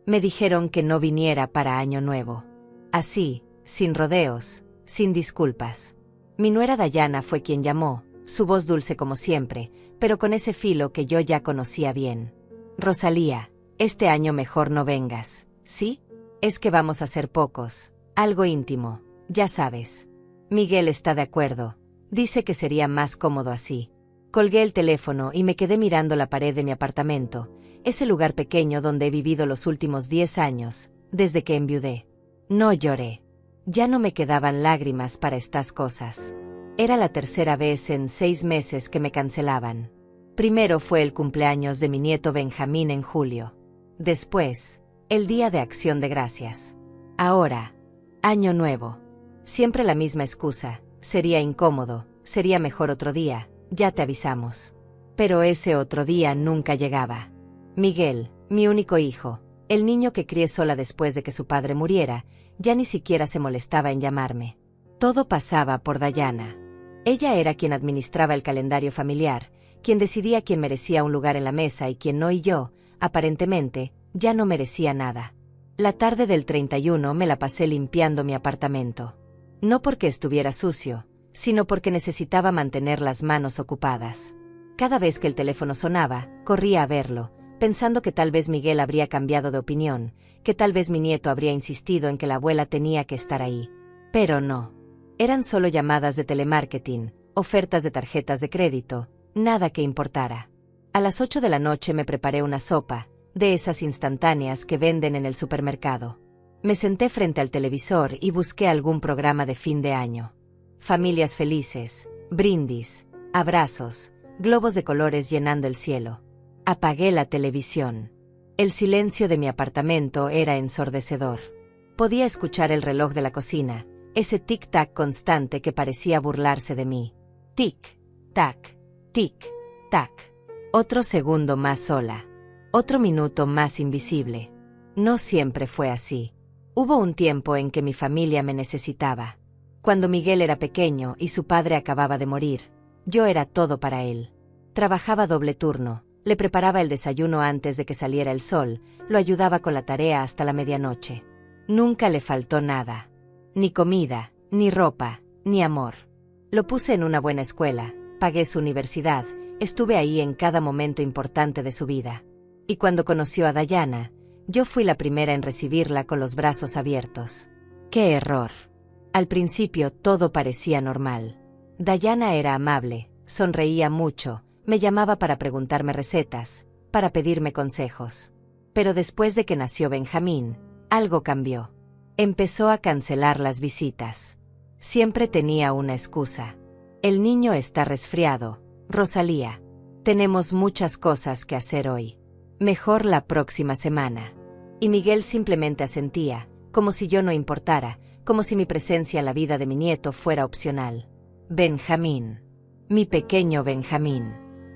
Me dijeron que no viniera para Año Nuevo. Así, sin rodeos, sin disculpas. Mi nuera Dayana fue quien llamó, su voz dulce como siempre, pero con ese filo que yo ya conocía bien. Rosalía, este año mejor no vengas, ¿sí? Es que vamos a ser pocos, algo íntimo, ya sabes. Miguel está de acuerdo, dice que sería más cómodo así. Colgué el teléfono y me quedé mirando la pared de mi apartamento, ese lugar pequeño donde he vivido los últimos 10 años, desde que enviudé. No lloré. Ya no me quedaban lágrimas para estas cosas. Era la tercera vez en 6 meses que me cancelaban. Primero fue el cumpleaños de mi nieto Benjamín en julio. Después, el Día de Acción de Gracias. Ahora, Año Nuevo. Siempre la misma excusa, sería incómodo, sería mejor otro día, ya te avisamos. Pero ese otro día nunca llegaba. Miguel, mi único hijo, el niño que crié sola después de que su padre muriera, ya ni siquiera se molestaba en llamarme. Todo pasaba por Dayana. Ella era quien administraba el calendario familiar, quien decidía quién merecía un lugar en la mesa y quién no, y yo, aparentemente, ya no merecía nada. La tarde del 31 me la pasé limpiando mi apartamento. No porque estuviera sucio, sino porque necesitaba mantener las manos ocupadas. Cada vez que el teléfono sonaba, corría a verlo, pensando que tal vez Miguel habría cambiado de opinión, que tal vez mi nieto habría insistido en que la abuela tenía que estar ahí. Pero no. Eran solo llamadas de telemarketing, ofertas de tarjetas de crédito, nada que importara. A las 8 de la noche me preparé una sopa, de esas instantáneas que venden en el supermercado. Me senté frente al televisor y busqué algún programa de fin de año. Familias felices, brindis, abrazos, globos de colores llenando el cielo. Apagué la televisión. El silencio de mi apartamento era ensordecedor. Podía escuchar el reloj de la cocina, ese tic-tac constante que parecía burlarse de mí. Tic-tac, tic-tac. Otro segundo más sola. Otro minuto más invisible. No siempre fue así. Hubo un tiempo en que mi familia me necesitaba. Cuando Miguel era pequeño y su padre acababa de morir, yo era todo para él. Trabajaba doble turno. Le preparaba el desayuno antes de que saliera el sol, lo ayudaba con la tarea hasta la medianoche. Nunca le faltó nada. Ni comida, ni ropa, ni amor. Lo puse en una buena escuela, pagué su universidad, estuve ahí en cada momento importante de su vida. Y cuando conoció a Dayana, yo fui la primera en recibirla con los brazos abiertos. ¡Qué error! Al principio todo parecía normal. Dayana era amable, sonreía mucho, me llamaba para preguntarme recetas, para pedirme consejos. Pero después de que nació Benjamín, algo cambió. Empezó a cancelar las visitas. Siempre tenía una excusa. El niño está resfriado, Rosalía. Tenemos muchas cosas que hacer hoy. Mejor la próxima semana. Y Miguel simplemente asentía, como si yo no importara, como si mi presencia en la vida de mi nieto fuera opcional. Benjamín. Mi pequeño Benjamín.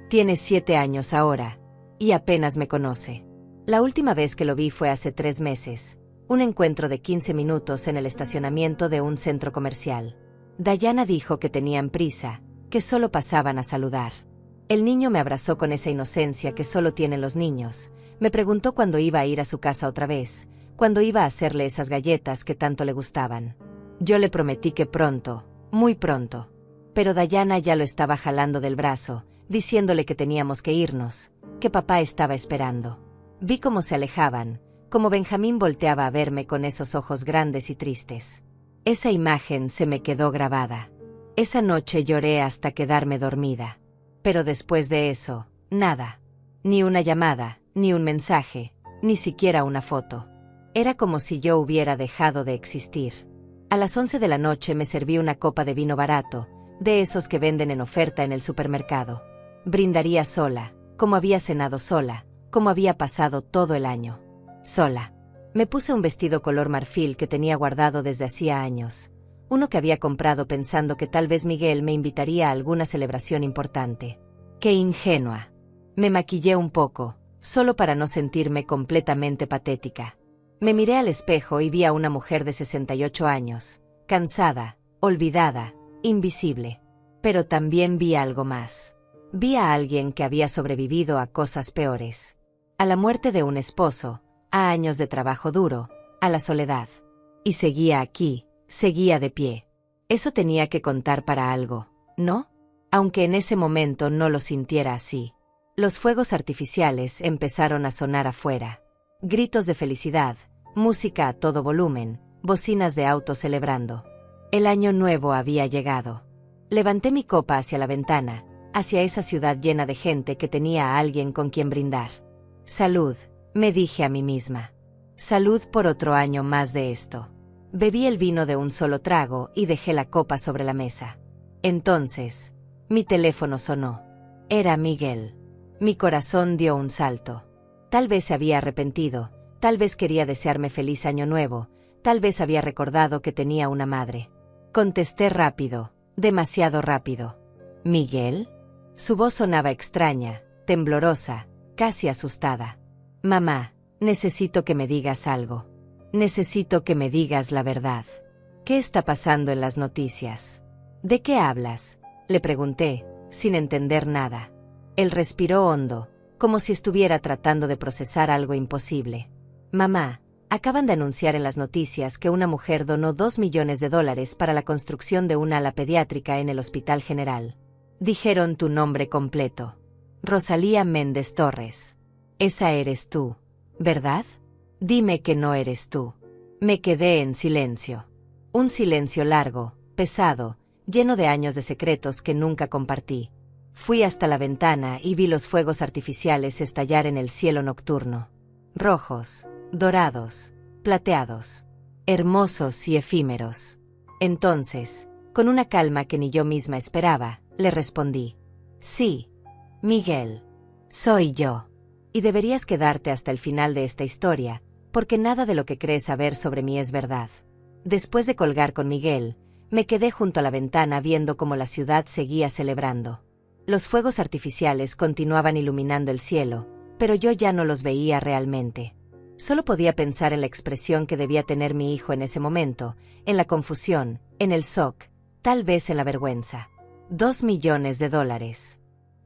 Tiene 7 años ahora, y apenas me conoce. La última vez que lo vi fue hace 3 meses, un encuentro de 15 minutos en el estacionamiento de un centro comercial. Dayana dijo que tenían prisa, que solo pasaban a saludar. El niño me abrazó con esa inocencia que solo tienen los niños, me preguntó cuándo iba a ir a su casa otra vez, cuándo iba a hacerle esas galletas que tanto le gustaban. Yo le prometí que pronto, muy pronto. Pero Dayana ya lo estaba jalando del brazo, diciéndole que teníamos que irnos, que papá estaba esperando. Vi cómo se alejaban, cómo Benjamín volteaba a verme con esos ojos grandes y tristes. Esa imagen se me quedó grabada. Esa noche lloré hasta quedarme dormida. Pero después de eso, nada. Ni una llamada, ni un mensaje, ni siquiera una foto. Era como si yo hubiera dejado de existir. A las 11 de la noche me serví una copa de vino barato, de esos que venden en oferta en el supermercado. Brindaría sola, como había cenado sola, como había pasado todo el año. Sola. Me puse un vestido color marfil que tenía guardado desde hacía años, uno que había comprado pensando que tal vez Miguel me invitaría a alguna celebración importante. ¡Qué ingenua! Me maquillé un poco, solo para no sentirme completamente patética. Me miré al espejo y vi a una mujer de 68 años, cansada, olvidada, invisible. Pero también vi algo más. Vi a alguien que había sobrevivido a cosas peores. A la muerte de un esposo, a años de trabajo duro, a la soledad. Y seguía aquí, seguía de pie. Eso tenía que contar para algo, ¿no? Aunque en ese momento no lo sintiera así. Los fuegos artificiales empezaron a sonar afuera. Gritos de felicidad, música a todo volumen, bocinas de autos celebrando. El año nuevo había llegado. Levanté mi copa hacia la ventana, hacia esa ciudad llena de gente que tenía a alguien con quien brindar. Salud, me dije a mí misma. Salud por otro año más de esto. Bebí el vino de un solo trago y dejé la copa sobre la mesa. Entonces, mi teléfono sonó. Era Miguel. Mi corazón dio un salto. Tal vez se había arrepentido, tal vez quería desearme feliz año nuevo, tal vez había recordado que tenía una madre. Contesté rápido, demasiado rápido. ¿Miguel? Su voz sonaba extraña, temblorosa, casi asustada. Mamá, necesito que me digas algo. Necesito que me digas la verdad. ¿Qué está pasando en las noticias? ¿De qué hablas?, le pregunté, sin entender nada. Él respiró hondo, como si estuviera tratando de procesar algo imposible. Mamá, acaban de anunciar en las noticias que una mujer donó $2 millones para la construcción de una ala pediátrica en el Hospital General. Dijeron tu nombre completo. Rosalía Méndez Torres. Esa eres tú, ¿verdad? Dime que no eres tú. Me quedé en silencio. Un silencio largo, pesado, lleno de años de secretos que nunca compartí. Fui hasta la ventana y vi los fuegos artificiales estallar en el cielo nocturno. Rojos, dorados, plateados, hermosos y efímeros. Entonces, con una calma que ni yo misma esperaba, le respondí. Sí, Miguel, soy yo. Y deberías quedarte hasta el final de esta historia, porque nada de lo que crees saber sobre mí es verdad. Después de colgar con Miguel, me quedé junto a la ventana viendo cómo la ciudad seguía celebrando. Los fuegos artificiales continuaban iluminando el cielo, pero yo ya no los veía realmente. Solo podía pensar en la expresión que debía tener mi hijo en ese momento, en la confusión, en el shock, tal vez en la vergüenza. $2 millones.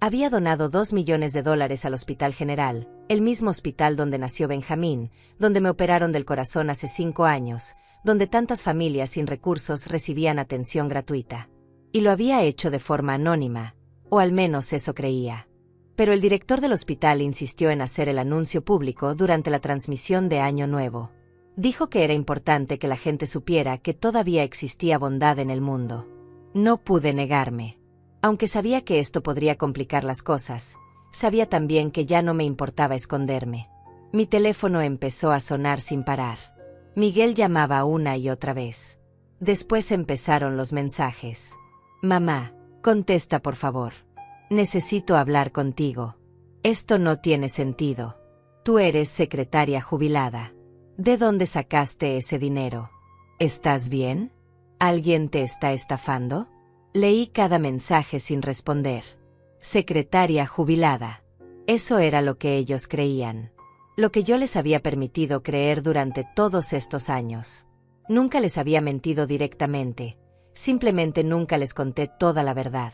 Había donado $2 millones al Hospital General, el mismo hospital donde nació Benjamín, donde me operaron del corazón hace 5 años, donde tantas familias sin recursos recibían atención gratuita. Y lo había hecho de forma anónima, o al menos eso creía. Pero el director del hospital insistió en hacer el anuncio público durante la transmisión de Año Nuevo. Dijo que era importante que la gente supiera que todavía existía bondad en el mundo. No pude negarme. Aunque sabía que esto podría complicar las cosas, sabía también que ya no me importaba esconderme. Mi teléfono empezó a sonar sin parar. Miguel llamaba una y otra vez. Después empezaron los mensajes. Mamá, contesta por favor. Necesito hablar contigo. Esto no tiene sentido. Tú eres secretaria jubilada. ¿De dónde sacaste ese dinero? ¿Estás bien? ¿Alguien te está estafando? Leí cada mensaje sin responder. Secretaria jubilada. Eso era lo que ellos creían. Lo que yo les había permitido creer durante todos estos años. Nunca les había mentido directamente. Simplemente nunca les conté toda la verdad.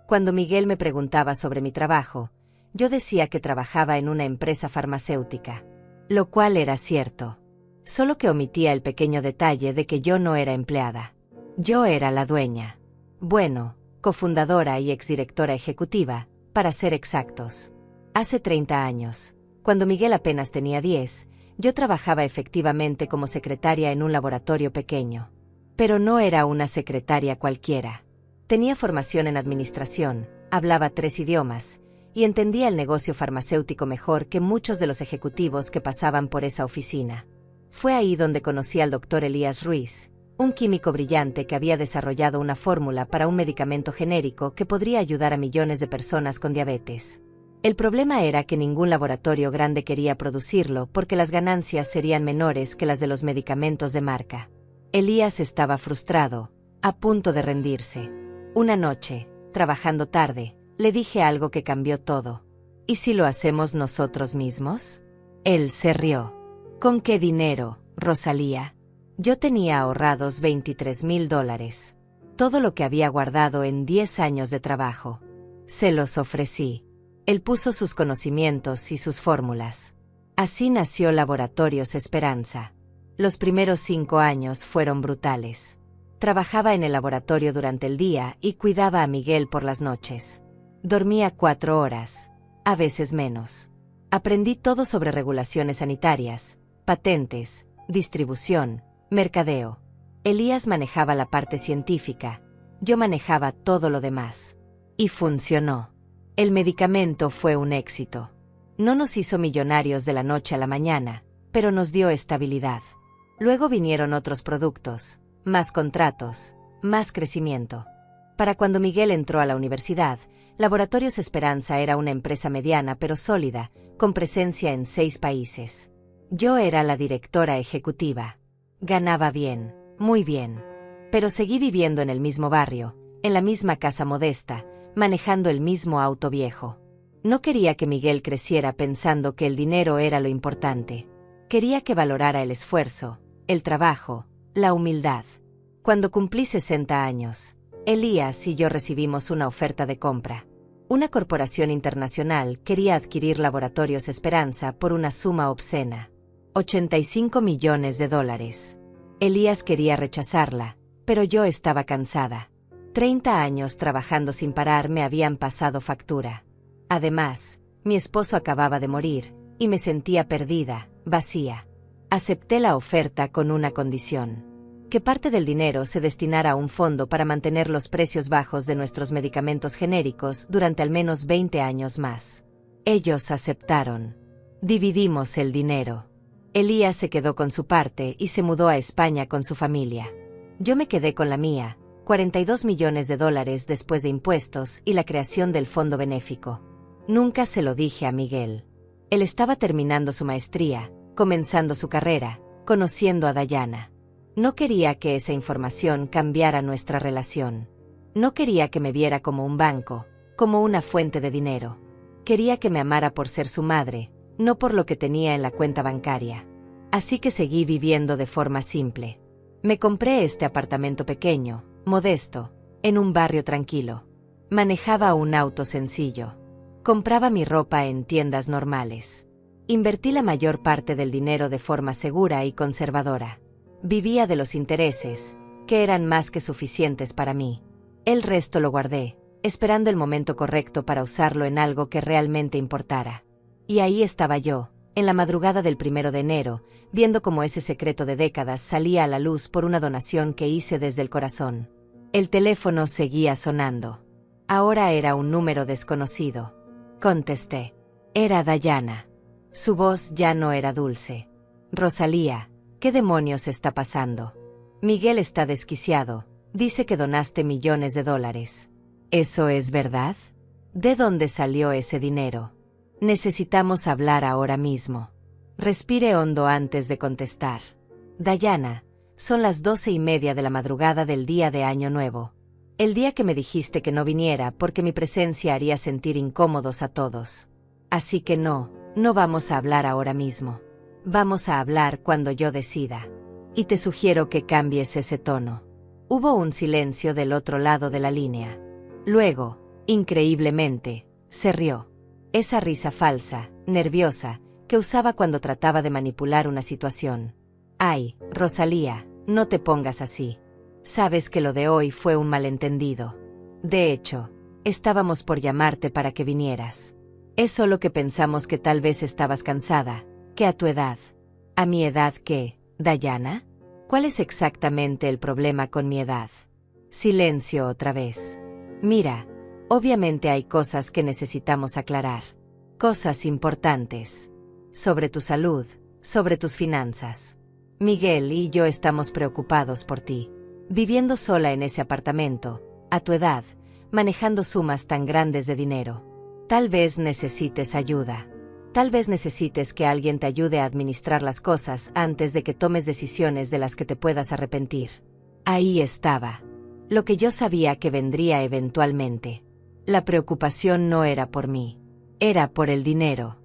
Cuando Miguel me preguntaba sobre mi trabajo, yo decía que trabajaba en una empresa farmacéutica. Lo cual era cierto. Solo que omitía el pequeño detalle de que yo no era empleada. Yo era la dueña. Bueno, cofundadora y exdirectora ejecutiva, para ser exactos. Hace 30 años, cuando Miguel apenas tenía 10, yo trabajaba efectivamente como secretaria en un laboratorio pequeño. Pero no era una secretaria cualquiera. Tenía formación en administración, hablaba 3 idiomas, y entendía el negocio farmacéutico mejor que muchos de los ejecutivos que pasaban por esa oficina. Fue ahí donde conocí al Dr. Elías Ruiz, un químico brillante que había desarrollado una fórmula para un medicamento genérico que podría ayudar a millones de personas con diabetes. El problema era que ningún laboratorio grande quería producirlo porque las ganancias serían menores que las de los medicamentos de marca. Elías estaba frustrado, a punto de rendirse. Una noche, trabajando tarde, le dije algo que cambió todo. ¿Y si lo hacemos nosotros mismos? Él se rió. ¿Con qué dinero, Rosalía? Yo tenía ahorrados $23,000. Todo lo que había guardado en 10 años de trabajo. Se los ofrecí. Él puso sus conocimientos y sus fórmulas. Así nació Laboratorios Esperanza. Los primeros 5 años fueron brutales. Trabajaba en el laboratorio durante el día y cuidaba a Miguel por las noches. Dormía 4 horas, a veces menos. Aprendí todo sobre regulaciones sanitarias, patentes, distribución, mercadeo. Elías manejaba la parte científica, yo manejaba todo lo demás. Y funcionó. El medicamento fue un éxito. No nos hizo millonarios de la noche a la mañana, pero nos dio estabilidad. Luego vinieron otros productos, más contratos, más crecimiento. Para cuando Miguel entró a la universidad, Laboratorios Esperanza era una empresa mediana pero sólida, con presencia en 6 países. Yo era la directora ejecutiva. Ganaba bien, muy bien. Pero seguí viviendo en el mismo barrio, en la misma casa modesta, manejando el mismo auto viejo. No quería que Miguel creciera pensando que el dinero era lo importante. Quería que valorara el esfuerzo, el trabajo, la humildad. Cuando cumplí 60 años, Elías y yo recibimos una oferta de compra. Una corporación internacional quería adquirir Laboratorios Esperanza por una suma obscena. $85 millones. Elías quería rechazarla, pero yo estaba cansada. 30 años trabajando sin parar me habían pasado factura. Además, mi esposo acababa de morir, y me sentía perdida, vacía. Acepté la oferta con una condición: que parte del dinero se destinara a un fondo para mantener los precios bajos de nuestros medicamentos genéricos durante al menos 20 años más. Ellos aceptaron. Dividimos el dinero. Elías se quedó con su parte y se mudó a España con su familia. Yo me quedé con la mía, $42 millones después de impuestos y la creación del fondo benéfico. Nunca se lo dije a Miguel. Él estaba terminando su maestría, comenzando su carrera, conociendo a Dayana. No quería que esa información cambiara nuestra relación. No quería que me viera como un banco, como una fuente de dinero. Quería que me amara por ser su madre, no por lo que tenía en la cuenta bancaria. Así que seguí viviendo de forma simple. Me compré este apartamento pequeño, modesto, en un barrio tranquilo. Manejaba un auto sencillo. Compraba mi ropa en tiendas normales. Invertí la mayor parte del dinero de forma segura y conservadora. Vivía de los intereses, que eran más que suficientes para mí. El resto lo guardé, esperando el momento correcto para usarlo en algo que realmente importara. Y ahí estaba yo, en la madrugada del 1 de enero, viendo cómo ese secreto de décadas salía a la luz por una donación que hice desde el corazón. El teléfono seguía sonando. Ahora era un número desconocido. Contesté. Era Dayana. Su voz ya no era dulce. Rosalía, ¿qué demonios está pasando? Miguel está desquiciado. Dice que donaste millones de dólares. ¿Eso es verdad? ¿De dónde salió ese dinero? Necesitamos hablar ahora mismo. Respire hondo antes de contestar. Dayana, son las 12:30 de la madrugada del día de Año Nuevo. El día que me dijiste que no viniera porque mi presencia haría sentir incómodos a todos. Así que no vamos a hablar ahora mismo. Vamos a hablar cuando yo decida. Y te sugiero que cambies ese tono. Hubo un silencio del otro lado de la línea. Luego, increíblemente, se rió. Esa risa falsa, nerviosa, que usaba cuando trataba de manipular una situación. Ay, Rosalía, no te pongas así. Sabes que lo de hoy fue un malentendido. De hecho, estábamos por llamarte para que vinieras. Es solo que pensamos que tal vez estabas cansada, que a tu edad. ¿A mi edad qué, Dayana? ¿Cuál es exactamente el problema con mi edad? Silencio otra vez. Mira, obviamente hay cosas que necesitamos aclarar. Cosas importantes. Sobre tu salud, sobre tus finanzas. Miguel y yo estamos preocupados por ti. Viviendo sola en ese apartamento, a tu edad, manejando sumas tan grandes de dinero. Tal vez necesites ayuda. Tal vez necesites que alguien te ayude a administrar las cosas antes de que tomes decisiones de las que te puedas arrepentir. Ahí estaba. Lo que yo sabía que vendría eventualmente. La preocupación no era por mí. Era por el dinero.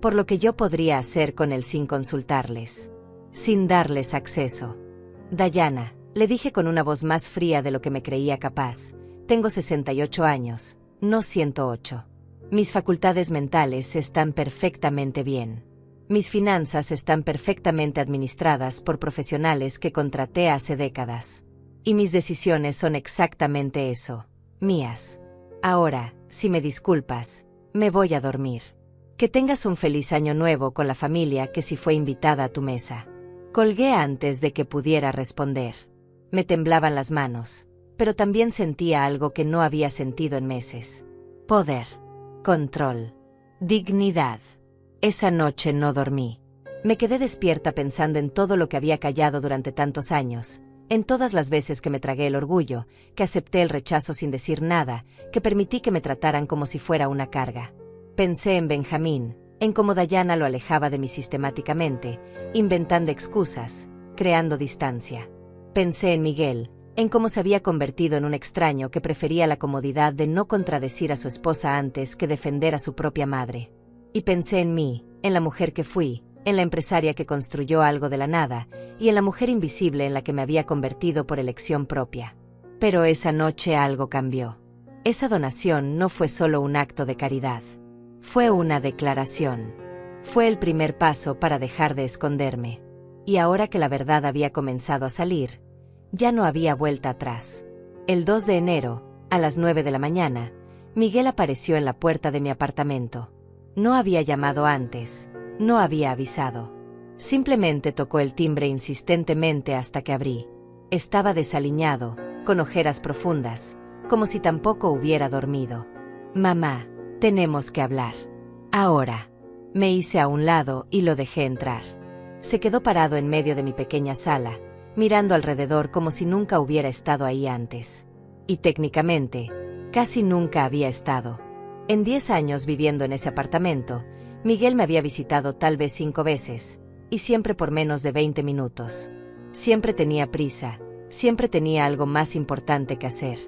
Por lo que yo podría hacer con él sin consultarles. Sin darles acceso. Dayana, le dije con una voz más fría de lo que me creía capaz. Tengo 68 años, no 108. Mis facultades mentales están perfectamente bien. Mis finanzas están perfectamente administradas por profesionales que contraté hace décadas. Y mis decisiones son exactamente eso, mías. Ahora, si me disculpas, me voy a dormir. Que tengas un feliz año nuevo con la familia que sí fue invitada a tu mesa. Colgué antes de que pudiera responder. Me temblaban las manos, pero también sentía algo que no había sentido en meses. Poder, control, dignidad. Esa noche no dormí. Me quedé despierta pensando en todo lo que había callado durante tantos años, en todas las veces que me tragué el orgullo, que acepté el rechazo sin decir nada, que permití que me trataran como si fuera una carga. Pensé en Benjamín, en cómo Dayana lo alejaba de mí sistemáticamente, inventando excusas, creando distancia. Pensé en Miguel, en cómo se había convertido en un extraño que prefería la comodidad de no contradecir a su esposa antes que defender a su propia madre. Y pensé en mí, en la mujer que fui, en la empresaria que construyó algo de la nada, y en la mujer invisible en la que me había convertido por elección propia. Pero esa noche algo cambió. Esa donación no fue solo un acto de caridad. Fue una declaración. Fue el primer paso para dejar de esconderme. Y ahora que la verdad había comenzado a salir, ya no había vuelta atrás. El 2 de enero, a las 9 de la mañana, Miguel apareció en la puerta de mi apartamento. No había llamado antes, no había avisado. Simplemente tocó el timbre insistentemente hasta que abrí. Estaba desaliñado, con ojeras profundas, como si tampoco hubiera dormido. Mamá, tenemos que hablar. Ahora. Me hice a un lado y lo dejé entrar. Se quedó parado en medio de mi pequeña sala, mirando alrededor como si nunca hubiera estado ahí antes. Y técnicamente, casi nunca había estado. En 10 años viviendo en ese apartamento, Miguel me había visitado tal vez 5 veces, y siempre por menos de 20 minutos. Siempre tenía prisa, siempre tenía algo más importante que hacer.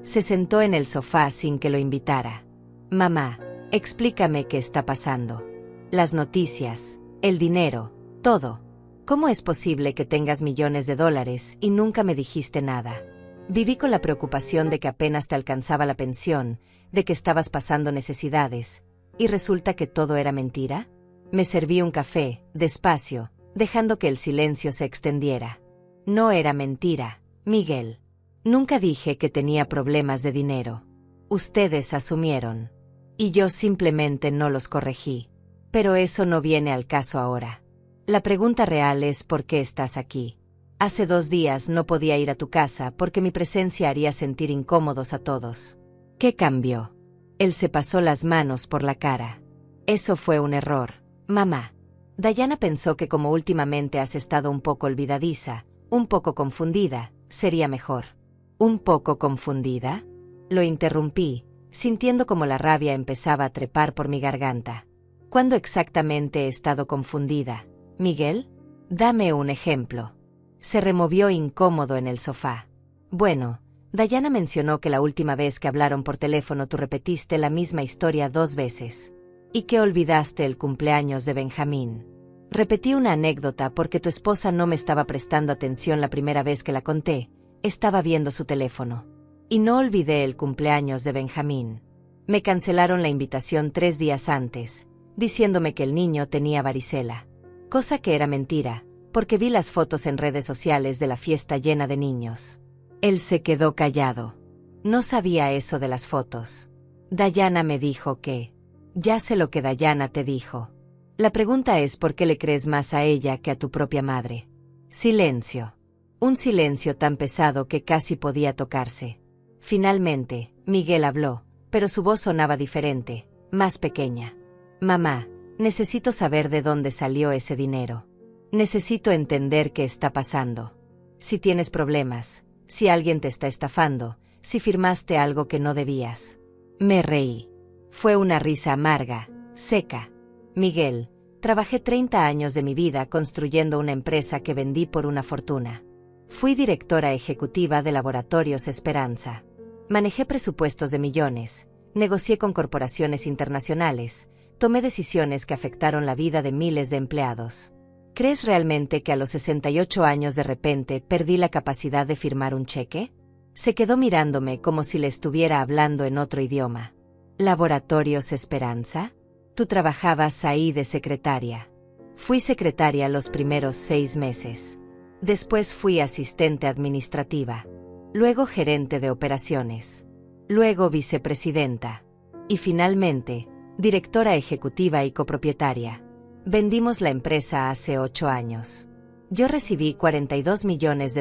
Se sentó en el sofá sin que lo invitara. Mamá, explícame qué está pasando. Las noticias, el dinero, todo. ¿Cómo es posible que tengas millones de dólares y nunca me dijiste nada? Viví con la preocupación de que apenas te alcanzaba la pensión, de que estabas pasando necesidades, y resulta que todo era mentira. Me serví un café, despacio, dejando que el silencio se extendiera. No era mentira, Miguel. Nunca dije que tenía problemas de dinero. Ustedes asumieron. Y yo simplemente no los corregí. Pero eso no viene al caso ahora. La pregunta real es ¿por qué estás aquí? Hace 2 días no podía ir a tu casa porque mi presencia haría sentir incómodos a todos. ¿Qué cambió? Él se pasó las manos por la cara. Eso fue un error, mamá. Dayana pensó que como últimamente has estado un poco olvidadiza, un poco confundida, sería mejor. ¿Un poco confundida? Lo interrumpí, sintiendo como la rabia empezaba a trepar por mi garganta. ¿Cuándo exactamente he estado confundida, Miguel? Dame un ejemplo. Se removió incómodo en el sofá. Bueno, Dayana mencionó que la última vez que hablaron por teléfono tú repetiste la misma historia 2 veces. Y que olvidaste el cumpleaños de Benjamín. Repetí una anécdota porque tu esposa no me estaba prestando atención la primera vez que la conté, estaba viendo su teléfono. Y no olvidé el cumpleaños de Benjamín. Me cancelaron la invitación 3 días antes, diciéndome que el niño tenía varicela. Cosa que era mentira, porque vi las fotos en redes sociales de la fiesta llena de niños. Él se quedó callado. No sabía eso de las fotos. Dayana me dijo que... Ya sé lo que Dayana te dijo. La pregunta es ¿por qué le crees más a ella que a tu propia madre? Silencio. Un silencio tan pesado que casi podía tocarse. Finalmente, Miguel habló, pero su voz sonaba diferente, más pequeña. Mamá, necesito saber de dónde salió ese dinero. Necesito entender qué está pasando. Si tienes problemas, si alguien te está estafando, si firmaste algo que no debías. Me reí. Fue una risa amarga, seca. Miguel, trabajé 30 años de mi vida construyendo una empresa que vendí por una fortuna. Fui directora ejecutiva de Laboratorios Esperanza. Manejé presupuestos de millones, negocié con corporaciones internacionales, tomé decisiones que afectaron la vida de miles de empleados. ¿Crees realmente que a los 68 años de repente perdí la capacidad de firmar un cheque? Se quedó mirándome como si le estuviera hablando en otro idioma. ¿Laboratorios Esperanza? Tú trabajabas ahí de secretaria. Fui secretaria los primeros 6 meses. Después fui asistente administrativa. Luego gerente de operaciones. Luego vicepresidenta. Y finalmente, directora ejecutiva y copropietaria. Vendimos la empresa hace 8 años. Yo recibí $42 millones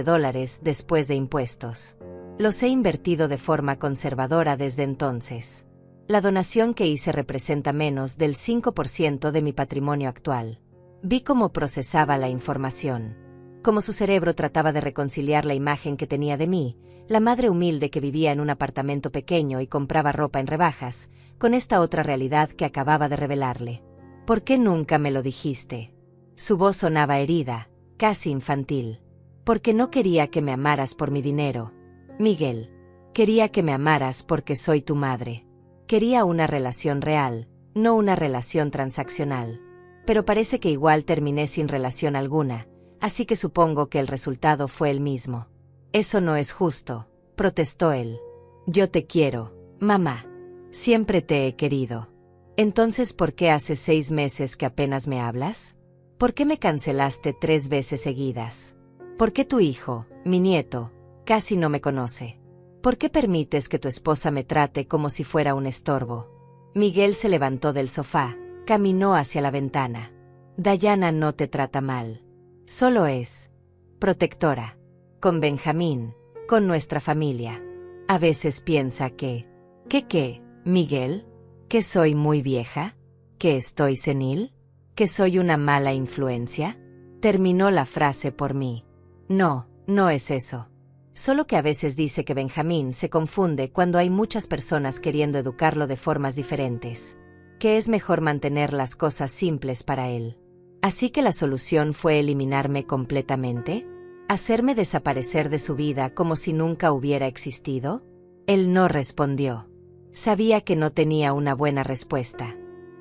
después de impuestos. Los he invertido de forma conservadora desde entonces. La donación que hice representa menos del 5% de mi patrimonio actual. Vi cómo procesaba la información. Cómo su cerebro trataba de reconciliar la imagen que tenía de mí, la madre humilde que vivía en un apartamento pequeño y compraba ropa en rebajas, con esta otra realidad que acababa de revelarle. ¿Por qué nunca me lo dijiste? Su voz sonaba herida, casi infantil. Porque no quería que me amaras por mi dinero, Miguel. Quería que me amaras porque soy tu madre. Quería una relación real, no una relación transaccional. Pero parece que igual terminé sin relación alguna, así que supongo que el resultado fue el mismo. Eso no es justo, protestó él. Yo te quiero, mamá. Siempre te he querido. Entonces, ¿por qué hace 6 meses que apenas me hablas? ¿Por qué me cancelaste 3 veces seguidas? ¿Por qué tu hijo, mi nieto, casi no me conoce? ¿Por qué permites que tu esposa me trate como si fuera un estorbo? Miguel se levantó del sofá, caminó hacia la ventana. Dayana no te trata mal. Solo es protectora. Con Benjamín, con nuestra familia. A veces piensa que... ¿Qué, Miguel? ¿Que soy muy vieja? ¿Que estoy senil? ¿Que soy una mala influencia? Terminó la frase por mí. No, no es eso. Solo que a veces dice que Benjamín se confunde cuando hay muchas personas queriendo educarlo de formas diferentes. Que es mejor mantener las cosas simples para él. Así que la solución fue eliminarme completamente. ¿Hacerme desaparecer de su vida como si nunca hubiera existido? Él no respondió. Sabía que no tenía una buena respuesta.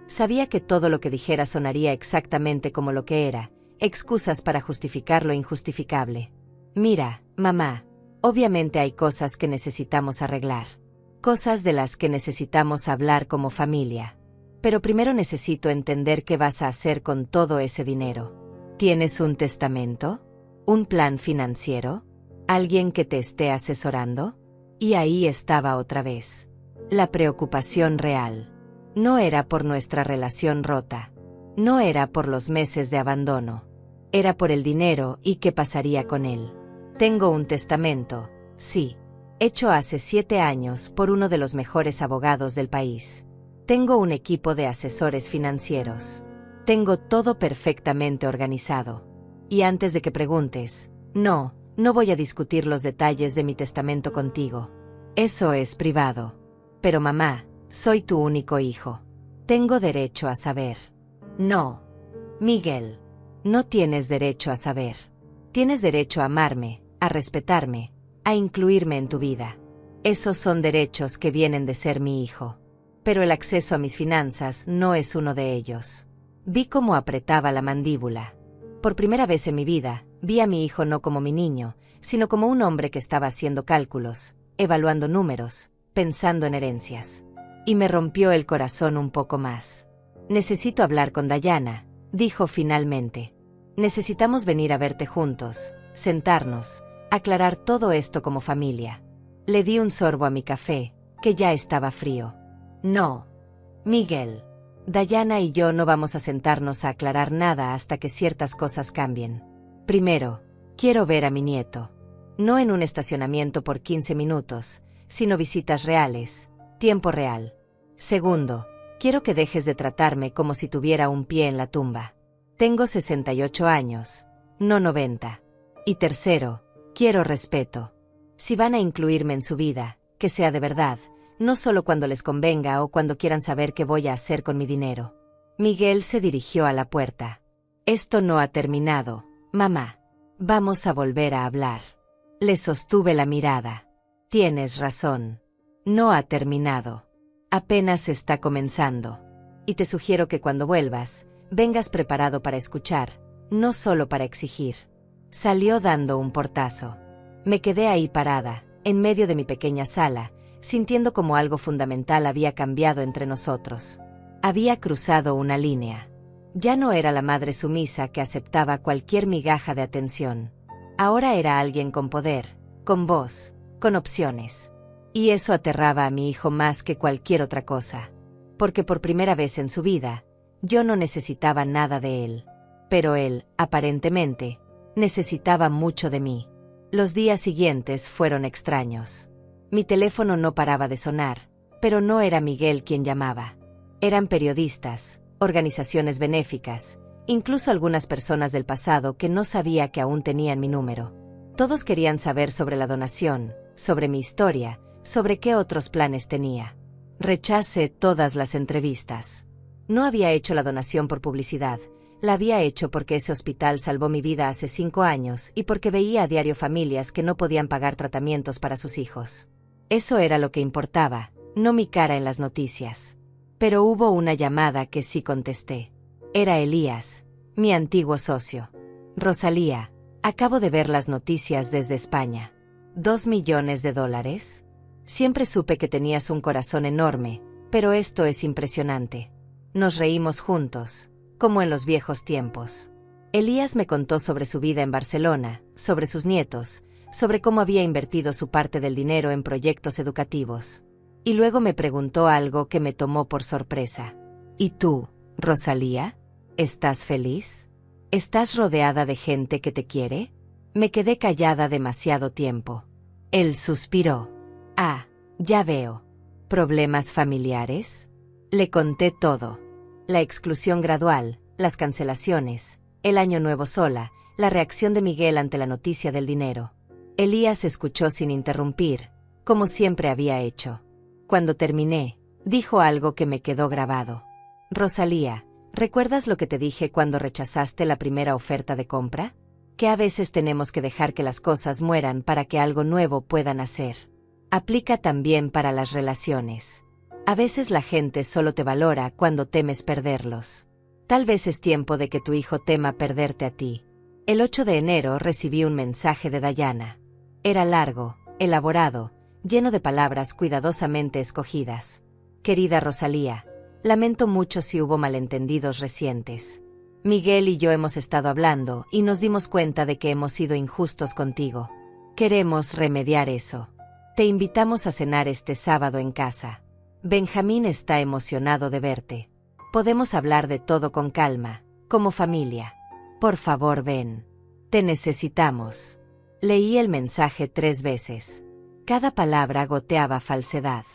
Sabía que todo lo que dijera sonaría exactamente como lo que era, excusas para justificar lo injustificable. Mira, mamá, obviamente hay cosas que necesitamos arreglar. Cosas de las que necesitamos hablar como familia. Pero primero necesito entender qué vas a hacer con todo ese dinero. ¿Tienes un testamento? ¿Un plan financiero? ¿Alguien que te esté asesorando? Y ahí estaba otra vez. La preocupación real. No era por nuestra relación rota. No era por los meses de abandono. Era por el dinero y qué pasaría con él. Tengo un testamento, sí. Hecho hace 7 años por uno de los mejores abogados del país. Tengo un equipo de asesores financieros. Tengo todo perfectamente organizado. Y antes de que preguntes, no voy a discutir los detalles de mi testamento contigo. Eso es privado. Pero mamá, soy tu único hijo. Tengo derecho a saber. No. Miguel, no tienes derecho a saber. Tienes derecho a amarme, a respetarme, a incluirme en tu vida. Esos son derechos que vienen de ser mi hijo. Pero el acceso a mis finanzas no es uno de ellos. Vi cómo apretaba la mandíbula. Por primera vez en mi vida, vi a mi hijo no como mi niño, sino como un hombre que estaba haciendo cálculos, evaluando números, pensando en herencias. Y me rompió el corazón un poco más. Necesito hablar con Dayana, dijo finalmente. Necesitamos venir a verte juntos, sentarnos, aclarar todo esto como familia. Le di un sorbo a mi café, que ya estaba frío. No. Miguel. Dayana y yo no vamos a sentarnos a aclarar nada hasta que ciertas cosas cambien. Primero, quiero ver a mi nieto. No en un estacionamiento por 15 minutos, sino visitas reales, tiempo real. Segundo, quiero que dejes de tratarme como si tuviera un pie en la tumba. Tengo 68 años, no 90. Y tercero, quiero respeto. Si van a incluirme en su vida, que sea de verdad, no solo cuando les convenga o cuando quieran saber qué voy a hacer con mi dinero. Miguel se dirigió a la puerta. Esto no ha terminado, mamá. Vamos a volver a hablar. Le sostuve la mirada. Tienes razón. No ha terminado. Apenas está comenzando. Y te sugiero que cuando vuelvas, vengas preparado para escuchar, no solo para exigir. Salió dando un portazo. Me quedé ahí parada, en medio de mi pequeña sala, sintiendo como algo fundamental había cambiado entre nosotros. Había cruzado una línea. Ya no era la madre sumisa que aceptaba cualquier migaja de atención. Ahora era alguien con poder, con voz, con opciones. Y eso aterraba a mi hijo más que cualquier otra cosa. Porque por primera vez en su vida, yo no necesitaba nada de él. Pero él, aparentemente, necesitaba mucho de mí. Los días siguientes fueron extraños. Mi teléfono no paraba de sonar, pero no era Miguel quien llamaba. Eran periodistas, organizaciones benéficas, incluso algunas personas del pasado que no sabía que aún tenían mi número. Todos querían saber sobre la donación, sobre mi historia, sobre qué otros planes tenía. Rechacé todas las entrevistas. No había hecho la donación por publicidad, la había hecho porque ese hospital salvó mi vida hace 5 años y porque veía a diario familias que no podían pagar tratamientos para sus hijos. Eso era lo que importaba, no mi cara en las noticias. Pero hubo una llamada que sí contesté. Era Elías, mi antiguo socio. Rosalía, acabo de ver las noticias desde España. ¿2 millones de dólares? Siempre supe que tenías un corazón enorme, pero esto es impresionante. Nos reímos juntos, como en los viejos tiempos. Elías me contó sobre su vida en Barcelona, sobre sus nietos, sobre cómo había invertido su parte del dinero en proyectos educativos. Y luego me preguntó algo que me tomó por sorpresa. ¿Y tú, Rosalía? ¿Estás feliz? ¿Estás rodeada de gente que te quiere? Me quedé callada demasiado tiempo. Él suspiró. Ah, ya veo. ¿Problemas familiares? Le conté todo. La exclusión gradual, las cancelaciones, el año nuevo sola, la reacción de Miguel ante la noticia del dinero. Elías escuchó sin interrumpir, como siempre había hecho. Cuando terminé, dijo algo que me quedó grabado. Rosalía, ¿recuerdas lo que te dije cuando rechazaste la primera oferta de compra? Que a veces tenemos que dejar que las cosas mueran para que algo nuevo pueda nacer. Aplica también para las relaciones. A veces la gente solo te valora cuando temes perderlos. Tal vez es tiempo de que tu hijo tema perderte a ti. El 8 de enero recibí un mensaje de Dayana. Era largo, elaborado, lleno de palabras cuidadosamente escogidas. Querida Rosalía, lamento mucho si hubo malentendidos recientes. Miguel y yo hemos estado hablando y nos dimos cuenta de que hemos sido injustos contigo. Queremos remediar eso. Te invitamos a cenar este sábado en casa. Benjamín está emocionado de verte. Podemos hablar de todo con calma, como familia. Por favor, ven. Te necesitamos. Leí el mensaje 3 veces. Cada palabra goteaba falsedad.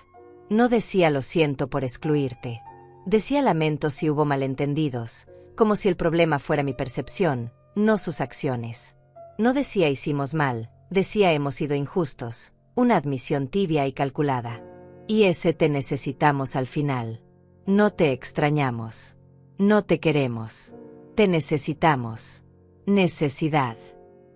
No decía lo siento por excluirte. Decía lamento si hubo malentendidos, como si el problema fuera mi percepción, no sus acciones. No decía hicimos mal, decía hemos sido injustos, una admisión tibia y calculada. Y ese te necesitamos al final. No te extrañamos. No te queremos. Te necesitamos. Necesidad.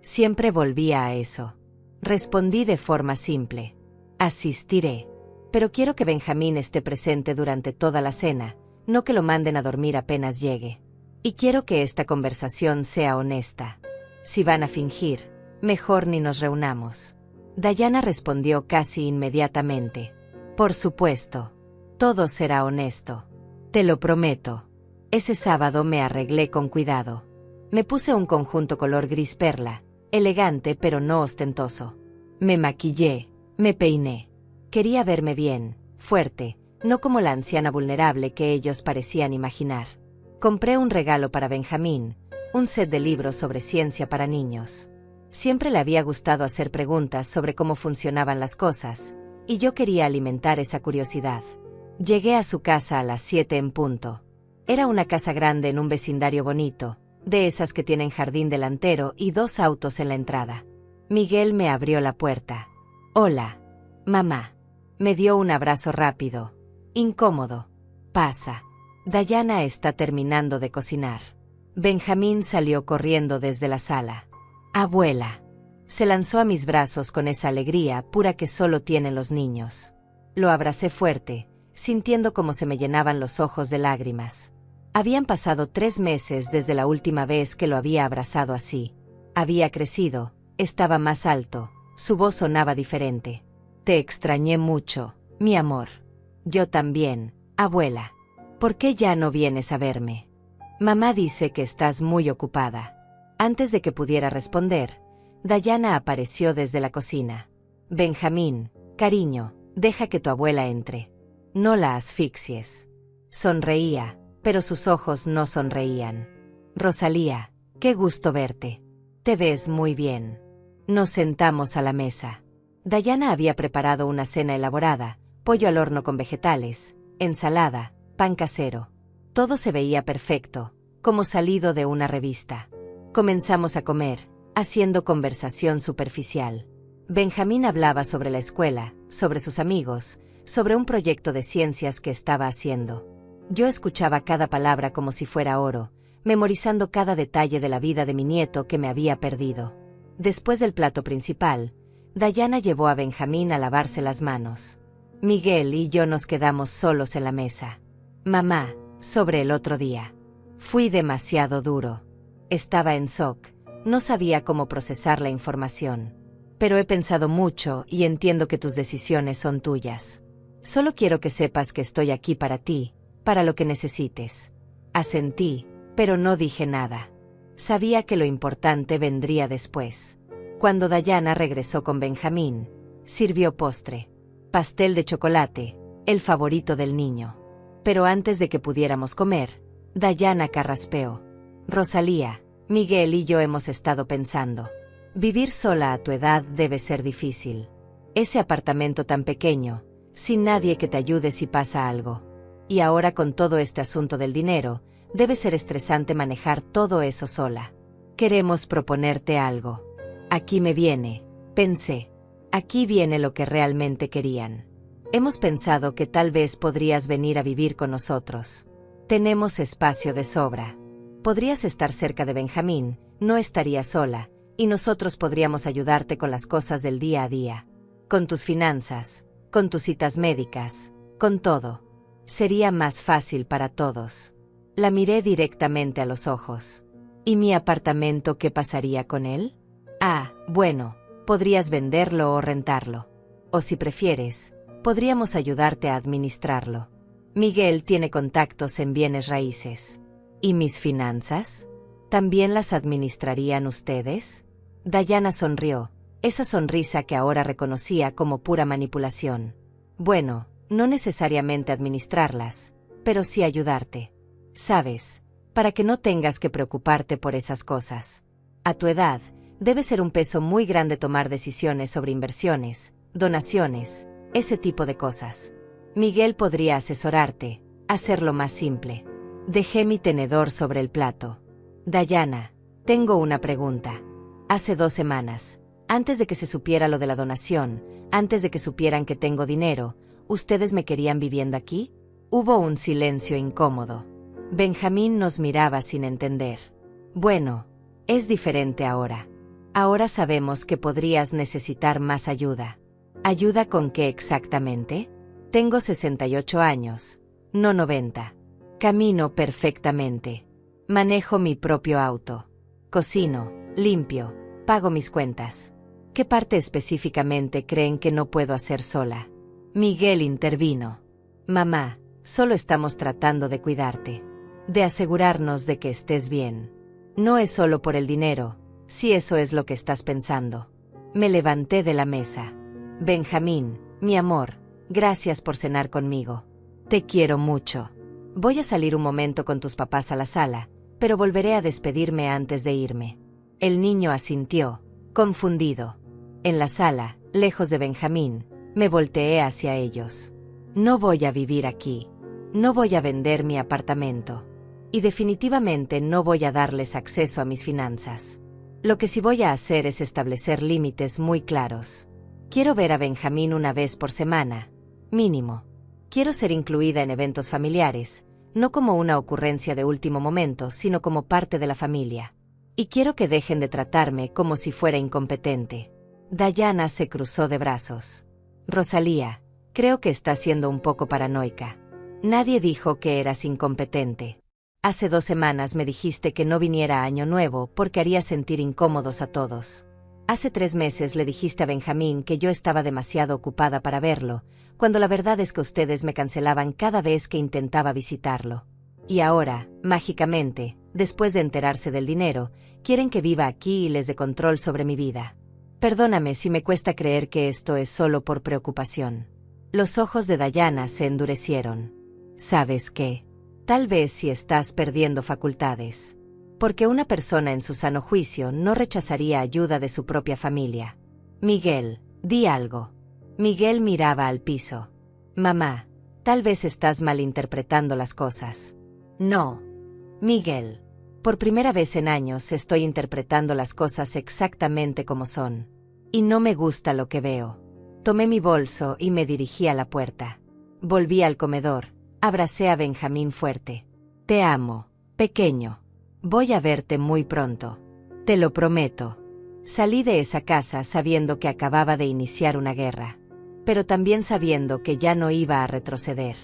Siempre volvía a eso. Respondí de forma simple. Asistiré. Pero quiero que Benjamín esté presente durante toda la cena, no que lo manden a dormir apenas llegue. Y quiero que esta conversación sea honesta. Si van a fingir, mejor ni nos reunamos. Dayana respondió casi inmediatamente. Por supuesto. Todo será honesto. Te lo prometo. Ese sábado me arreglé con cuidado. Me puse un conjunto color gris perla, elegante pero no ostentoso. Me maquillé, me peiné. Quería verme bien, fuerte, no como la anciana vulnerable que ellos parecían imaginar. Compré un regalo para Benjamín, un set de libros sobre ciencia para niños. Siempre le había gustado hacer preguntas sobre cómo funcionaban las cosas, y yo quería alimentar esa curiosidad. Llegué a su casa a las 7 en punto. Era una casa grande en un vecindario bonito, de esas que tienen jardín delantero y 2 autos en la entrada. Miguel me abrió la puerta. Hola, mamá. Me dio un abrazo rápido, incómodo. Pasa. Dayana está terminando de cocinar. Benjamín salió corriendo desde la sala. Abuela. Se lanzó a mis brazos con esa alegría pura que solo tienen los niños. Lo abracé fuerte, sintiendo cómo se me llenaban los ojos de lágrimas. Habían pasado 3 meses desde la última vez que lo había abrazado así. Había crecido, estaba más alto, su voz sonaba diferente. Te extrañé mucho, mi amor. Yo también, abuela. ¿Por qué ya no vienes a verme? Mamá dice que estás muy ocupada. Antes de que pudiera responder, Dayana apareció desde la cocina. Benjamín, cariño, deja que tu abuela entre. No la asfixies. Sonreía, pero sus ojos no sonreían. Rosalía, qué gusto verte. Te ves muy bien. Nos sentamos a la mesa. Dayana había preparado una cena elaborada, pollo al horno con vegetales, ensalada, pan casero. Todo se veía perfecto, como salido de una revista. Comenzamos a comer, haciendo conversación superficial. Benjamín hablaba sobre la escuela, sobre sus amigos, sobre un proyecto de ciencias que estaba haciendo. Yo escuchaba cada palabra como si fuera oro, memorizando cada detalle de la vida de mi nieto que me había perdido. Después del plato principal, Dayana llevó a Benjamín a lavarse las manos. Miguel y yo nos quedamos solos en la mesa. Mamá, sobre el otro día. Fui demasiado duro. Estaba en shock, no sabía cómo procesar la información. Pero he pensado mucho y entiendo que tus decisiones son tuyas. Solo quiero que sepas que estoy aquí para ti, para lo que necesites. Asentí, pero no dije nada. Sabía que lo importante vendría después. Cuando Dayana regresó con Benjamín, sirvió postre. Pastel de chocolate, el favorito del niño. Pero antes de que pudiéramos comer, Dayana carraspeó. Rosalía, Miguel y yo hemos estado pensando. Vivir sola a tu edad debe ser difícil. Ese apartamento tan pequeño, sin nadie que te ayude si pasa algo. Y ahora con todo este asunto del dinero, debe ser estresante manejar todo eso sola. Queremos proponerte algo. Aquí me viene, pensé. Aquí viene lo que realmente querían. Hemos pensado que tal vez podrías venir a vivir con nosotros. Tenemos espacio de sobra. Podrías estar cerca de Benjamín, no estarías sola, y nosotros podríamos ayudarte con las cosas del día a día. Con tus finanzas, con tus citas médicas, con todo. Sería más fácil para todos. La miré directamente a los ojos. ¿Y mi apartamento qué pasaría con él? Ah, bueno, podrías venderlo o rentarlo. O si prefieres, podríamos ayudarte a administrarlo. Miguel tiene contactos en bienes raíces. ¿Y mis finanzas? ¿También las administrarían ustedes? Dayana sonrió, esa sonrisa que ahora reconocía como pura manipulación. Bueno, no necesariamente administrarlas, pero sí ayudarte. Sabes, para que no tengas que preocuparte por esas cosas. A tu edad, debe ser un peso muy grande tomar decisiones sobre inversiones, donaciones, ese tipo de cosas. Miguel podría asesorarte, hacerlo más simple. Dejé mi tenedor sobre el plato. Dayana, tengo una pregunta. Hace 2 semanas, antes de que se supiera lo de la donación, antes de que supieran que tengo dinero, ¿ustedes me querían viviendo aquí? Hubo un silencio incómodo. Benjamín nos miraba sin entender. Bueno, es diferente ahora. Ahora sabemos que podrías necesitar más ayuda. ¿Ayuda con qué exactamente? Tengo 68 años, no 90. Camino perfectamente. Manejo mi propio auto. Cocino, limpio, pago mis cuentas. ¿Qué parte específicamente creen que no puedo hacer sola? Miguel intervino. Mamá, solo estamos tratando de cuidarte. De asegurarnos de que estés bien. No es solo por el dinero, si eso es lo que estás pensando. Me levanté de la mesa. Benjamín, mi amor, gracias por cenar conmigo. Te quiero mucho. Voy a salir un momento con tus papás a la sala, pero volveré a despedirme antes de irme. El niño asintió, confundido. En la sala, lejos de Benjamín, me volteé hacia ellos. No voy a vivir aquí. No voy a vender mi apartamento. Y definitivamente no voy a darles acceso a mis finanzas. Lo que sí voy a hacer es establecer límites muy claros. Quiero ver a Benjamín una vez por semana, mínimo. Quiero ser incluida en eventos familiares, no como una ocurrencia de último momento, sino como parte de la familia. Y quiero que dejen de tratarme como si fuera incompetente. Dayana se cruzó de brazos. Rosalía, creo que estás siendo un poco paranoica. Nadie dijo que eras incompetente. Hace 2 semanas me dijiste que no viniera a Año Nuevo porque haría sentir incómodos a todos. Hace 3 meses le dijiste a Benjamín que yo estaba demasiado ocupada para verlo, cuando la verdad es que ustedes me cancelaban cada vez que intentaba visitarlo. Y ahora, mágicamente, Después de enterarse del dinero, quieren que viva aquí y les dé control sobre mi vida. Perdóname si me cuesta creer que esto es solo por preocupación. Los ojos de Diana se endurecieron. ¿Sabes qué? Tal vez si estás perdiendo facultades. Porque una persona en su sano juicio no rechazaría ayuda de su propia familia. Miguel, di algo. Miguel miraba al piso. Mamá, tal vez estás malinterpretando las cosas. No. Miguel. Por primera vez en años estoy interpretando las cosas exactamente como son. Y no me gusta lo que veo. Tomé mi bolso y me dirigí a la puerta. Volví al comedor, abracé a Benjamín fuerte. Te amo, pequeño. Voy a verte muy pronto. Te lo prometo. Salí de esa casa sabiendo que acababa de iniciar una guerra. Pero también sabiendo que ya no iba a retroceder.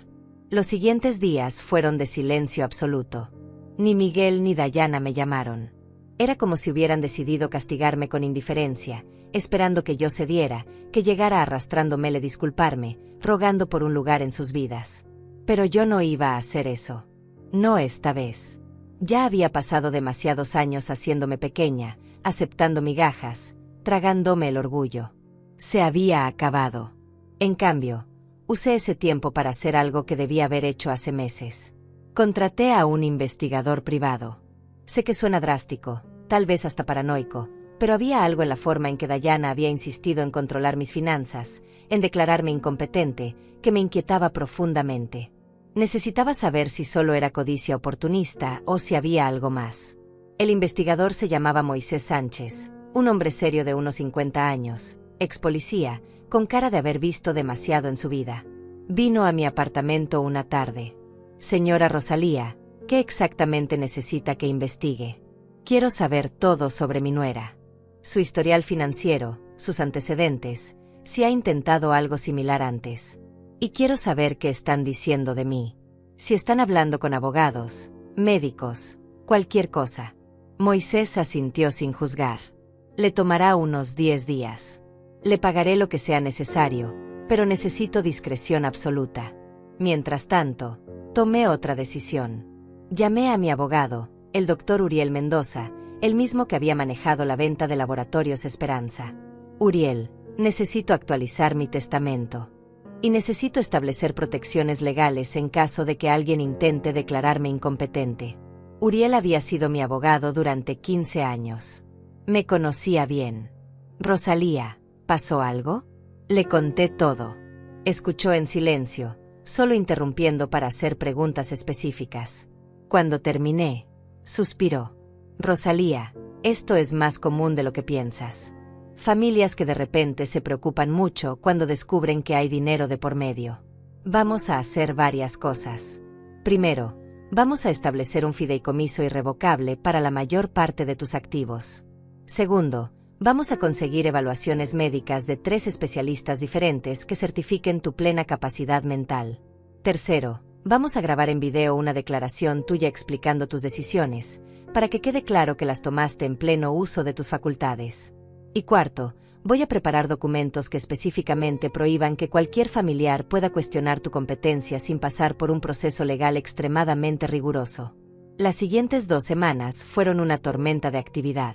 Los siguientes días fueron de silencio absoluto. Ni Miguel ni Diana me llamaron. Era como si hubieran decidido castigarme con indiferencia, esperando que yo cediera, que llegara arrastrándome a disculparme, rogando por un lugar en sus vidas. Pero yo no iba a hacer eso. No esta vez. Ya había pasado demasiados años haciéndome pequeña, aceptando migajas, tragándome el orgullo. Se había acabado. En cambio, usé ese tiempo para hacer algo que debía haber hecho hace meses. Contraté a un investigador privado. Sé que suena drástico, tal vez hasta paranoico, pero había algo en la forma en que Diana había insistido en controlar mis finanzas, en declararme incompetente, que me inquietaba profundamente. Necesitaba saber si solo era codicia oportunista o si había algo más. El investigador se llamaba Moisés Sánchez, un hombre serio de unos 50 años, ex policía, con cara de haber visto demasiado en su vida. Vino a mi apartamento una tarde. Señora Rosalía, ¿qué exactamente necesita que investigue? Quiero saber todo sobre mi nuera. Su historial financiero, sus antecedentes, si ha intentado algo similar antes. Y quiero saber qué están diciendo de mí. Si están hablando con abogados, médicos, cualquier cosa. Moisés asintió sin juzgar. Le tomará unos 10 días. Le pagaré lo que sea necesario, pero necesito discreción absoluta. Mientras tanto, tomé otra decisión. Llamé a mi abogado, el doctor Uriel Mendoza, el mismo que había manejado la venta de Laboratorios Esperanza. Uriel, necesito actualizar mi testamento. Y necesito establecer protecciones legales en caso de que alguien intente declararme incompetente. Uriel había sido mi abogado durante 15 años. Me conocía bien. Rosalía, ¿pasó algo? Le conté todo. Escuchó en silencio, solo interrumpiendo para hacer preguntas específicas. Cuando terminé, suspiró. Rosalía, esto es más común de lo que piensas. Familias que de repente se preocupan mucho cuando descubren que hay dinero de por medio. Vamos a hacer varias cosas. Primero, vamos a establecer un fideicomiso irrevocable para la mayor parte de tus activos. Segundo, vamos a conseguir evaluaciones médicas de 3 especialistas diferentes que certifiquen tu plena capacidad mental. Tercero, vamos a grabar en video una declaración tuya explicando tus decisiones, para que quede claro que las tomaste en pleno uso de tus facultades. Y cuarto, voy a preparar documentos que específicamente prohíban que cualquier familiar pueda cuestionar tu competencia sin pasar por un proceso legal extremadamente riguroso. Las siguientes 2 semanas fueron una tormenta de actividad.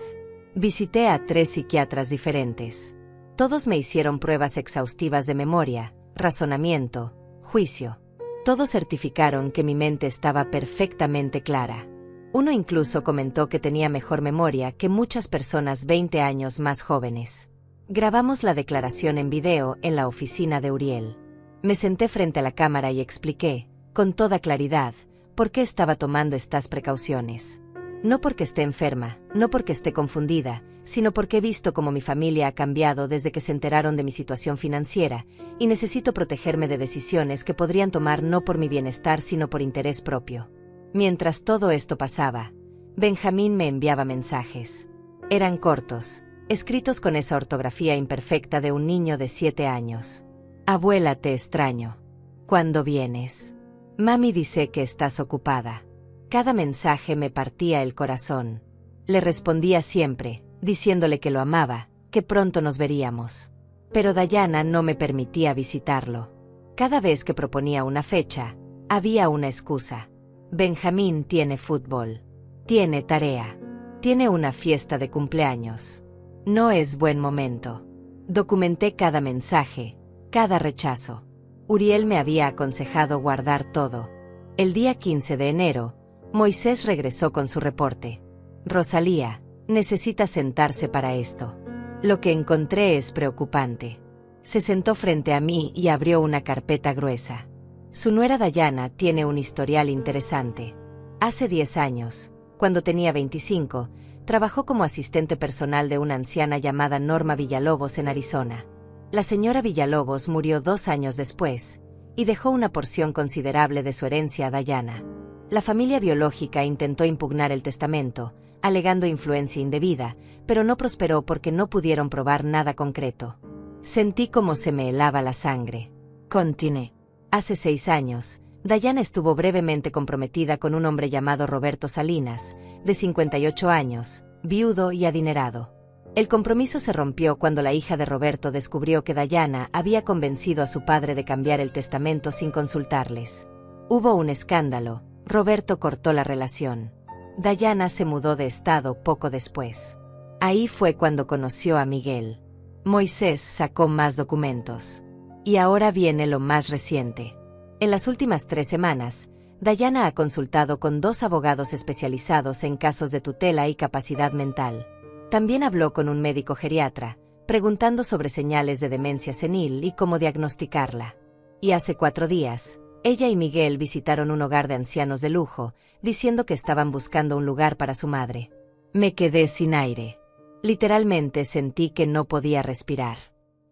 Visité a 3 psiquiatras diferentes. Todos me hicieron pruebas exhaustivas de memoria, razonamiento, juicio. Todos certificaron que mi mente estaba perfectamente clara. Uno incluso comentó que tenía mejor memoria que muchas personas 20 años más jóvenes. Grabamos la declaración en video en la oficina de Uriel. Me senté frente a la cámara y expliqué, con toda claridad, por qué estaba tomando estas precauciones. No porque esté enferma, no porque esté confundida, sino porque he visto cómo mi familia ha cambiado desde que se enteraron de mi situación financiera, y necesito protegerme de decisiones que podrían tomar no por mi bienestar sino por interés propio. Mientras todo esto pasaba, Benjamín me enviaba mensajes. Eran cortos, escritos con esa ortografía imperfecta de un niño de 7 años. Abuela, te extraño. ¿Cuándo vienes? Mami dice que estás ocupada. Cada mensaje me partía el corazón. Le respondía siempre, diciéndole que lo amaba, que pronto nos veríamos. Pero Diana no me permitía visitarlo. Cada vez que proponía una fecha, había una excusa. Benjamín tiene fútbol. Tiene tarea. Tiene una fiesta de cumpleaños. No es buen momento. Documenté cada mensaje, cada rechazo. Uriel me había aconsejado guardar todo. El día 15 de enero, Moisés regresó con su reporte. Rosalía, necesita sentarse para esto. Lo que encontré es preocupante. Se sentó frente a mí y abrió una carpeta gruesa. Su nuera Dayana tiene un historial interesante. Hace 10 años, cuando tenía 25, trabajó como asistente personal de una anciana llamada Norma Villalobos en Arizona. La señora Villalobos murió 2 años después, y dejó una porción considerable de su herencia a Dayana. La familia biológica intentó impugnar el testamento, alegando influencia indebida, pero no prosperó porque no pudieron probar nada concreto. Sentí como se me helaba la sangre. Continué. Hace 6 años, Dayana estuvo brevemente comprometida con un hombre llamado Roberto Salinas, de 58 años, viudo y adinerado. El compromiso se rompió cuando la hija de Roberto descubrió que Dayana había convencido a su padre de cambiar el testamento sin consultarles. Hubo un escándalo. Roberto cortó la relación. Dayana se mudó de estado poco después. Ahí fue cuando conoció a Miguel. Moisés sacó más documentos. Y ahora viene lo más reciente. En las últimas 3 semanas, Dayana ha consultado con 2 abogados especializados en casos de tutela y capacidad mental. También habló con un médico geriatra, preguntando sobre señales de demencia senil y cómo diagnosticarla. Y hace 4 días, ella y Miguel visitaron un hogar de ancianos de lujo, diciendo que estaban buscando un lugar para su madre. Me quedé sin aire. Literalmente sentí que no podía respirar.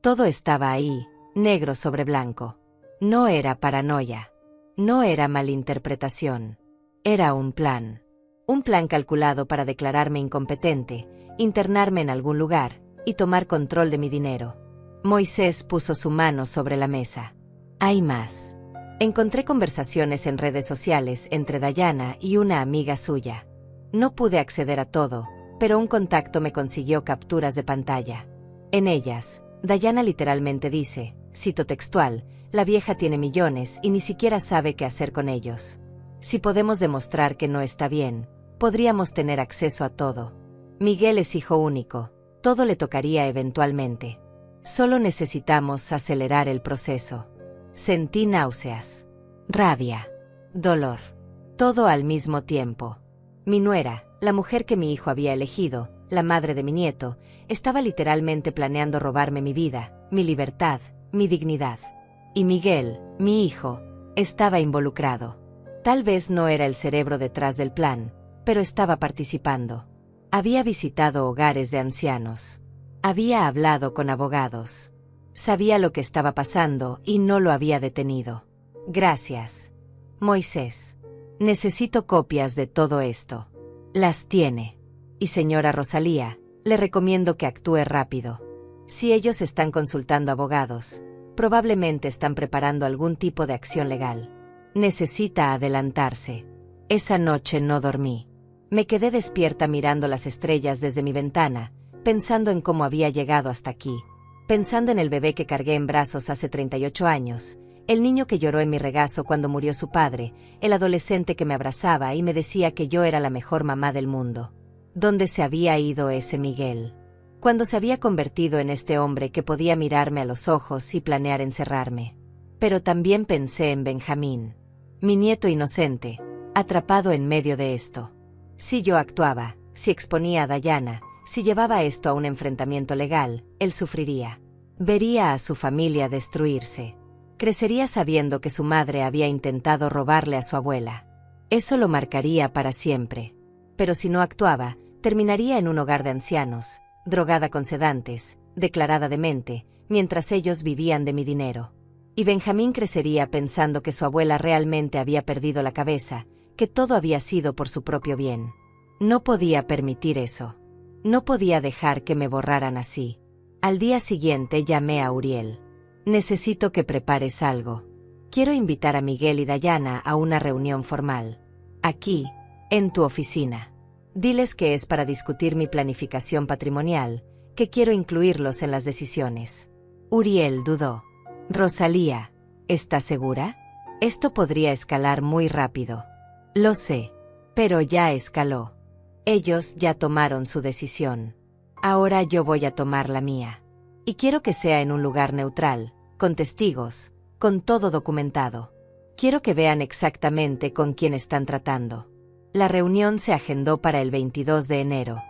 Todo estaba ahí, negro sobre blanco. No era paranoia. No era malinterpretación. Era un plan. Un plan calculado para declararme incompetente, internarme en algún lugar y tomar control de mi dinero. Moisés puso su mano sobre la mesa. Hay más. Encontré conversaciones en redes sociales entre Dayana y una amiga suya. No pude acceder a todo, pero un contacto me consiguió capturas de pantalla. En ellas, Dayana literalmente dice, cito textual, la vieja tiene millones y ni siquiera sabe qué hacer con ellos. Si podemos demostrar que no está bien, podríamos tener acceso a todo. Miguel es hijo único, todo le tocaría eventualmente. Solo necesitamos acelerar el proceso. Sentí náuseas, rabia, dolor, todo al mismo tiempo. Mi nuera, la mujer que mi hijo había elegido, la madre de mi nieto, estaba literalmente planeando robarme mi vida, mi libertad, mi dignidad. Y Miguel, mi hijo, estaba involucrado. Tal vez no era el cerebro detrás del plan, pero estaba participando. Había visitado hogares de ancianos. Había hablado con abogados. Sabía lo que estaba pasando y no lo había detenido. Gracias, Moisés. Necesito copias de todo esto. Las tiene. Y señora Rosalía, le recomiendo que actúe rápido. Si ellos están consultando abogados, probablemente están preparando algún tipo de acción legal. Necesita adelantarse. Esa noche no dormí. Me quedé despierta mirando las estrellas desde mi ventana, pensando en cómo había llegado hasta aquí. Pensando en el bebé que cargué en brazos hace 38 años, el niño que lloró en mi regazo cuando murió su padre, el adolescente que me abrazaba y me decía que yo era la mejor mamá del mundo. ¿Dónde se había ido ese Miguel? Cuando se había convertido en este hombre que podía mirarme a los ojos y planear encerrarme. Pero también pensé en Benjamín, mi nieto inocente, atrapado en medio de esto. Si yo actuaba, si exponía a Dayana, si llevaba esto a un enfrentamiento legal, él sufriría. Vería a su familia destruirse. Crecería sabiendo que su madre había intentado robarle a su abuela. Eso lo marcaría para siempre. Pero si no actuaba, terminaría en un hogar de ancianos, drogada con sedantes, declarada demente, mientras ellos vivían de mi dinero. Y Benjamín crecería pensando que su abuela realmente había perdido la cabeza, que todo había sido por su propio bien. No podía permitir eso. No podía dejar que me borraran así. Al día siguiente llamé a Uriel. Necesito que prepares algo. Quiero invitar a Miguel y Dayana a una reunión formal. Aquí, en tu oficina. Diles que es para discutir mi planificación patrimonial, que quiero incluirlos en las decisiones. Uriel dudó. Rosalía, ¿estás segura? Esto podría escalar muy rápido. Lo sé, pero ya escaló. Ellos ya tomaron su decisión. Ahora yo voy a tomar la mía. Y quiero que sea en un lugar neutral, con testigos, con todo documentado. Quiero que vean exactamente con quién están tratando. La reunión se agendó para el 22 de enero.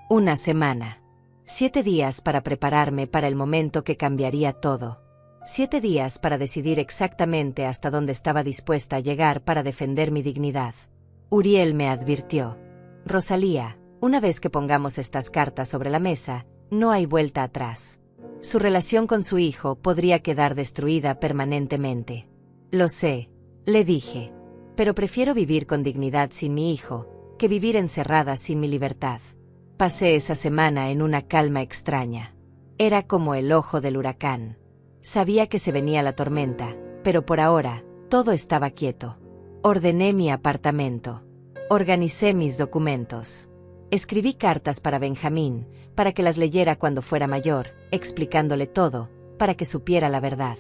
Una semana. 7 días para prepararme para el momento que cambiaría todo. 7 días para decidir exactamente hasta dónde estaba dispuesta a llegar para defender mi dignidad. Uriel me advirtió: Rosalía, una vez que pongamos estas cartas sobre la mesa, no hay vuelta atrás. Su relación con su hijo podría quedar destruida permanentemente. Lo sé, le dije, pero prefiero vivir con dignidad sin mi hijo, que vivir encerrada sin mi libertad. Pasé esa semana en una calma extraña. Era como el ojo del huracán. Sabía que se venía la tormenta, pero por ahora, todo estaba quieto. Ordené mi apartamento. Organicé mis documentos. Escribí cartas para Benjamín, para que las leyera cuando fuera mayor, explicándole todo, para que supiera la verdad.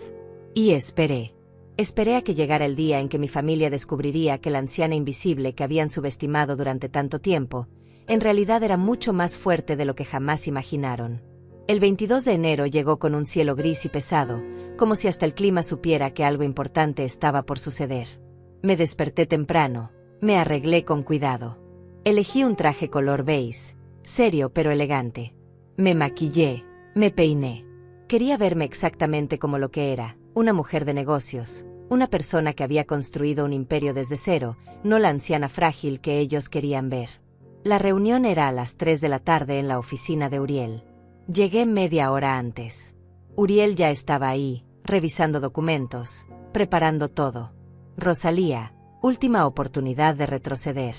Y esperé. Esperé a que llegara el día en que mi familia descubriría que la anciana invisible que habían subestimado durante tanto tiempo, en realidad era mucho más fuerte de lo que jamás imaginaron. El 22 de enero llegó con un cielo gris y pesado, como si hasta el clima supiera que algo importante estaba por suceder. Me desperté temprano, me arreglé con cuidado. Elegí un traje color beige, serio pero elegante. Me maquillé, me peiné. Quería verme exactamente como lo que era, una mujer de negocios, una persona que había construido un imperio desde cero, no la anciana frágil que ellos querían ver. La reunión era a las 3 de la tarde en la oficina de Uriel. Llegué media hora antes. Uriel ya estaba ahí, revisando documentos, preparando todo. Rosalía, última oportunidad de retroceder.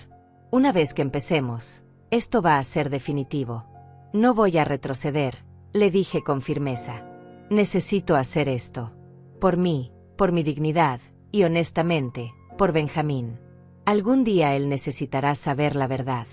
Una vez que empecemos, esto va a ser definitivo. No voy a retroceder, le dije con firmeza. Necesito hacer esto. Por mí, por mi dignidad, y honestamente, por Benjamín. Algún día él necesitará saber la verdad.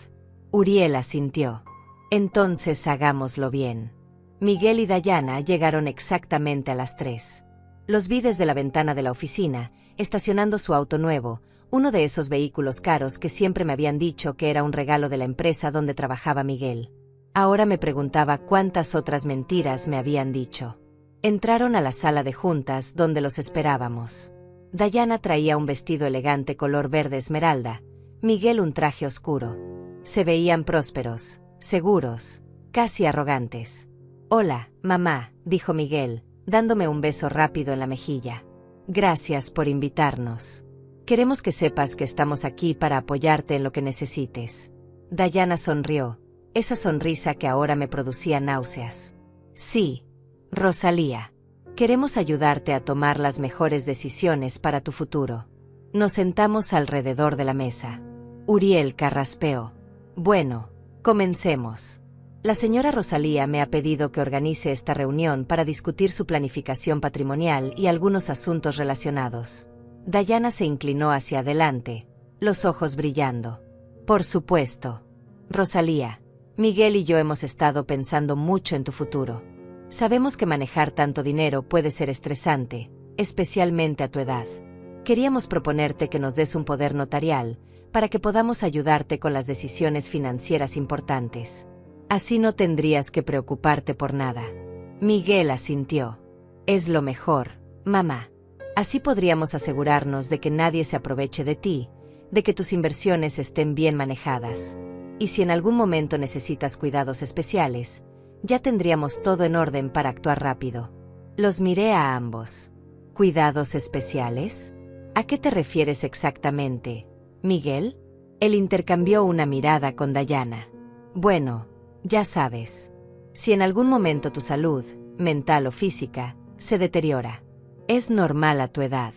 Uriel asintió. Entonces hagámoslo bien. Miguel y Dayana llegaron exactamente a las 3. Los vi desde la ventana de la oficina, estacionando su auto nuevo, uno de esos vehículos caros que siempre me habían dicho que era un regalo de la empresa donde trabajaba Miguel. Ahora me preguntaba cuántas otras mentiras me habían dicho. Entraron a la sala de juntas donde los esperábamos. Dayana traía un vestido elegante color verde esmeralda, Miguel un traje oscuro. Se veían prósperos, seguros, casi arrogantes. «Hola, mamá», dijo Miguel, dándome un beso rápido en la mejilla. «Gracias por invitarnos. Queremos que sepas que estamos aquí para apoyarte en lo que necesites». Dayana sonrió, esa sonrisa que ahora me producía náuseas. «Sí, Rosalía. Queremos ayudarte a tomar las mejores decisiones para tu futuro». Nos sentamos alrededor de la mesa. Uriel carraspeó. «Bueno, comencemos. La señora Rosalía me ha pedido que organice esta reunión para discutir su planificación patrimonial y algunos asuntos relacionados». Dayana se inclinó hacia adelante, los ojos brillando. «Por supuesto. Rosalía, Miguel y yo hemos estado pensando mucho en tu futuro. Sabemos que manejar tanto dinero puede ser estresante, especialmente a tu edad. Queríamos proponerte que nos des un poder notarial, para que podamos ayudarte con las decisiones financieras importantes. Así no tendrías que preocuparte por nada». Miguel asintió. «Es lo mejor, mamá. Así podríamos asegurarnos de que nadie se aproveche de ti, de que tus inversiones estén bien manejadas. Y si en algún momento necesitas cuidados especiales, ya tendríamos todo en orden para actuar rápido». Los miré a ambos. «¿Cuidados especiales? ¿A qué te refieres exactamente, Miguel?» Él intercambió una mirada con Dayana. «Bueno, ya sabes. Si en algún momento tu salud, mental o física, se deteriora. Es normal a tu edad.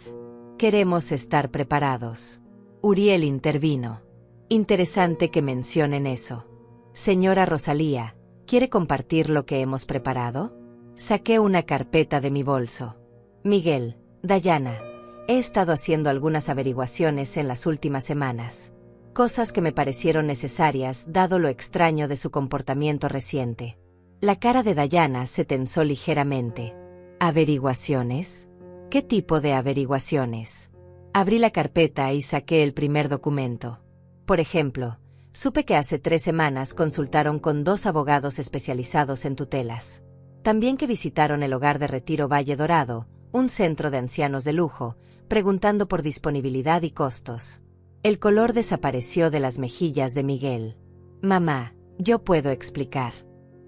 Queremos estar preparados». Uriel intervino. «Interesante que mencionen eso. Señora Rosalía, ¿quiere compartir lo que hemos preparado?» Saqué una carpeta de mi bolso. «Miguel, Dayana, he estado haciendo algunas averiguaciones en las últimas semanas. Cosas que me parecieron necesarias dado lo extraño de su comportamiento reciente». La cara de Dayana se tensó ligeramente. «¿Averiguaciones? ¿Qué tipo de averiguaciones?» Abrí la carpeta y saqué el primer documento. Por ejemplo, Supe que hace 3 semanas consultaron con 2 abogados especializados en tutelas. También que visitaron el hogar de retiro Valle Dorado, un centro de ancianos de lujo, preguntando por disponibilidad y costos. El color desapareció de las mejillas de Miguel. Mamá, yo puedo explicar.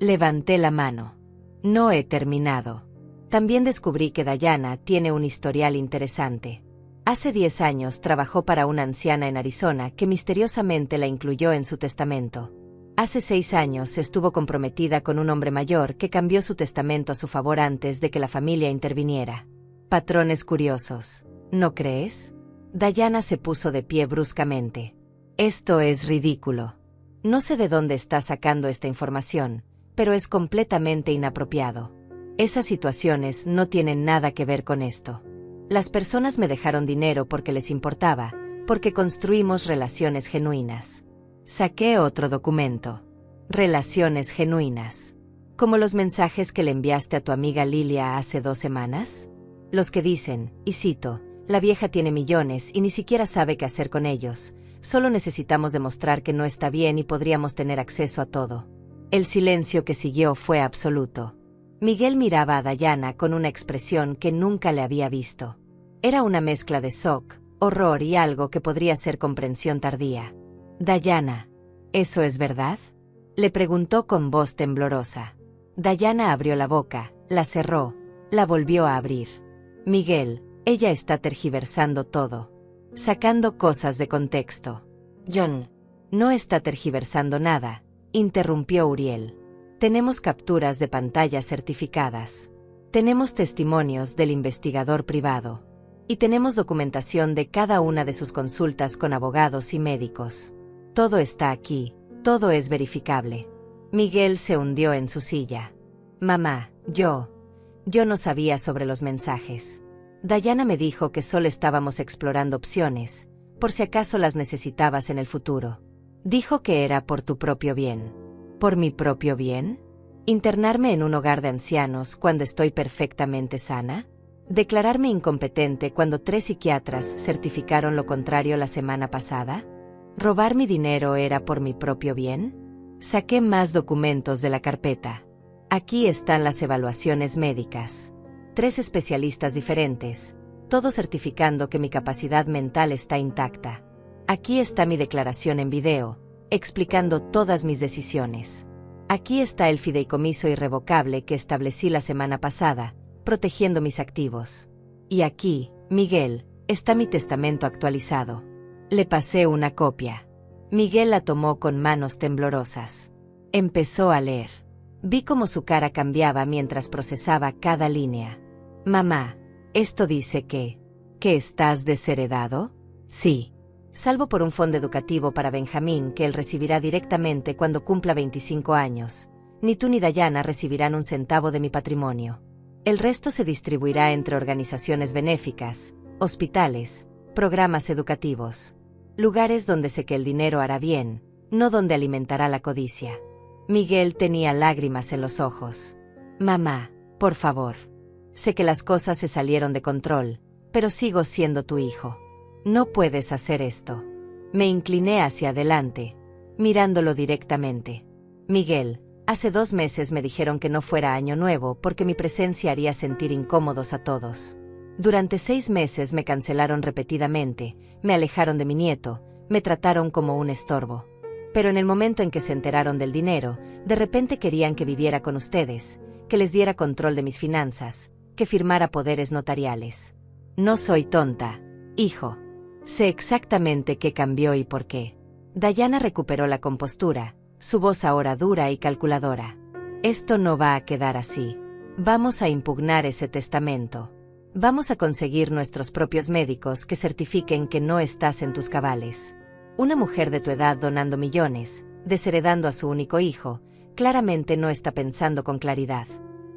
Levanté la mano. No he terminado. También descubrí que Dayana tiene un historial interesante. Hace 10 años trabajó para una anciana en Arizona que misteriosamente la incluyó en su testamento. Hace 6 años estuvo comprometida con un hombre mayor que cambió su testamento a su favor antes de que la familia interviniera. Patrones curiosos, ¿no crees? Dayana se puso de pie bruscamente. Esto es ridículo. No sé de dónde está sacando esta información, pero es completamente inapropiado. Esas situaciones no tienen nada que ver con esto. Las personas me dejaron dinero porque les importaba, porque construimos relaciones genuinas. Saqué otro documento. Relaciones genuinas. ¿Como los mensajes que le enviaste a tu amiga Lilia hace 2 semanas? Los que dicen, y cito, la vieja tiene millones y ni siquiera sabe qué hacer con ellos, solo necesitamos demostrar que no está bien y podríamos tener acceso a todo. El silencio que siguió fue absoluto. Miguel miraba a Dayana con una expresión que nunca le había visto. Era una mezcla de shock, horror y algo que podría ser comprensión tardía. Dayana, ¿eso es verdad? Le preguntó con voz temblorosa. Dayana abrió la boca, la cerró, la volvió a abrir. Miguel, ella está tergiversando todo. Sacando cosas de contexto. John, no está tergiversando nada, interrumpió Uriel. Tenemos capturas de pantalla certificadas. Tenemos testimonios del investigador privado. Y tenemos documentación de cada una de sus consultas con abogados y médicos. Todo está aquí, todo es verificable. Miguel se hundió en su silla. Mamá, yo no sabía sobre los mensajes. Dayana me dijo que solo estábamos explorando opciones, por si acaso las necesitabas en el futuro. Dijo que era por tu propio bien. ¿Por mi propio bien? ¿Internarme en un hogar de ancianos cuando estoy perfectamente sana? ¿Declararme incompetente cuando 3 psiquiatras certificaron lo contrario la semana pasada? ¿Robar mi dinero era por mi propio bien? Saqué más documentos de la carpeta. Aquí están las evaluaciones médicas. 3 especialistas diferentes, todos certificando que mi capacidad mental está intacta. Aquí está mi declaración en video, explicando todas mis decisiones. Aquí está el fideicomiso irrevocable que establecí la semana pasada, protegiendo mis activos. Y aquí, Miguel, está mi testamento actualizado. Le pasé una copia. Miguel la tomó con manos temblorosas. Empezó a leer. Vi cómo su cara cambiaba mientras procesaba cada línea. Mamá, ¿esto dice que estás desheredado? Sí. Salvo por un fondo educativo para Benjamín que él recibirá directamente cuando cumpla 25 años. Ni tú ni Dayana recibirán un centavo de mi patrimonio. El resto se distribuirá entre organizaciones benéficas, hospitales, programas educativos. Lugares donde sé que el dinero hará bien, no donde alimentará la codicia. Miguel tenía lágrimas en los ojos. Mamá, por favor. Sé que las cosas se salieron de control, pero sigo siendo tu hijo. No puedes hacer esto. Me incliné hacia adelante, mirándolo directamente. Miguel, hace 2 meses me dijeron que no fuera Año Nuevo porque mi presencia haría sentir incómodos a todos. Durante 6 meses me cancelaron repetidamente, me alejaron de mi nieto, me trataron como un estorbo. Pero en el momento en que se enteraron del dinero, de repente querían que viviera con ustedes, que les diera control de mis finanzas, que firmara poderes notariales. No soy tonta, hijo. Sé exactamente qué cambió y por qué. Dayana recuperó la compostura, su voz ahora dura y calculadora. Esto no va a quedar así. Vamos a impugnar ese testamento. Vamos a conseguir nuestros propios médicos que certifiquen que no estás en tus cabales. Una mujer de tu edad donando millones, desheredando a su único hijo, claramente no está pensando con claridad.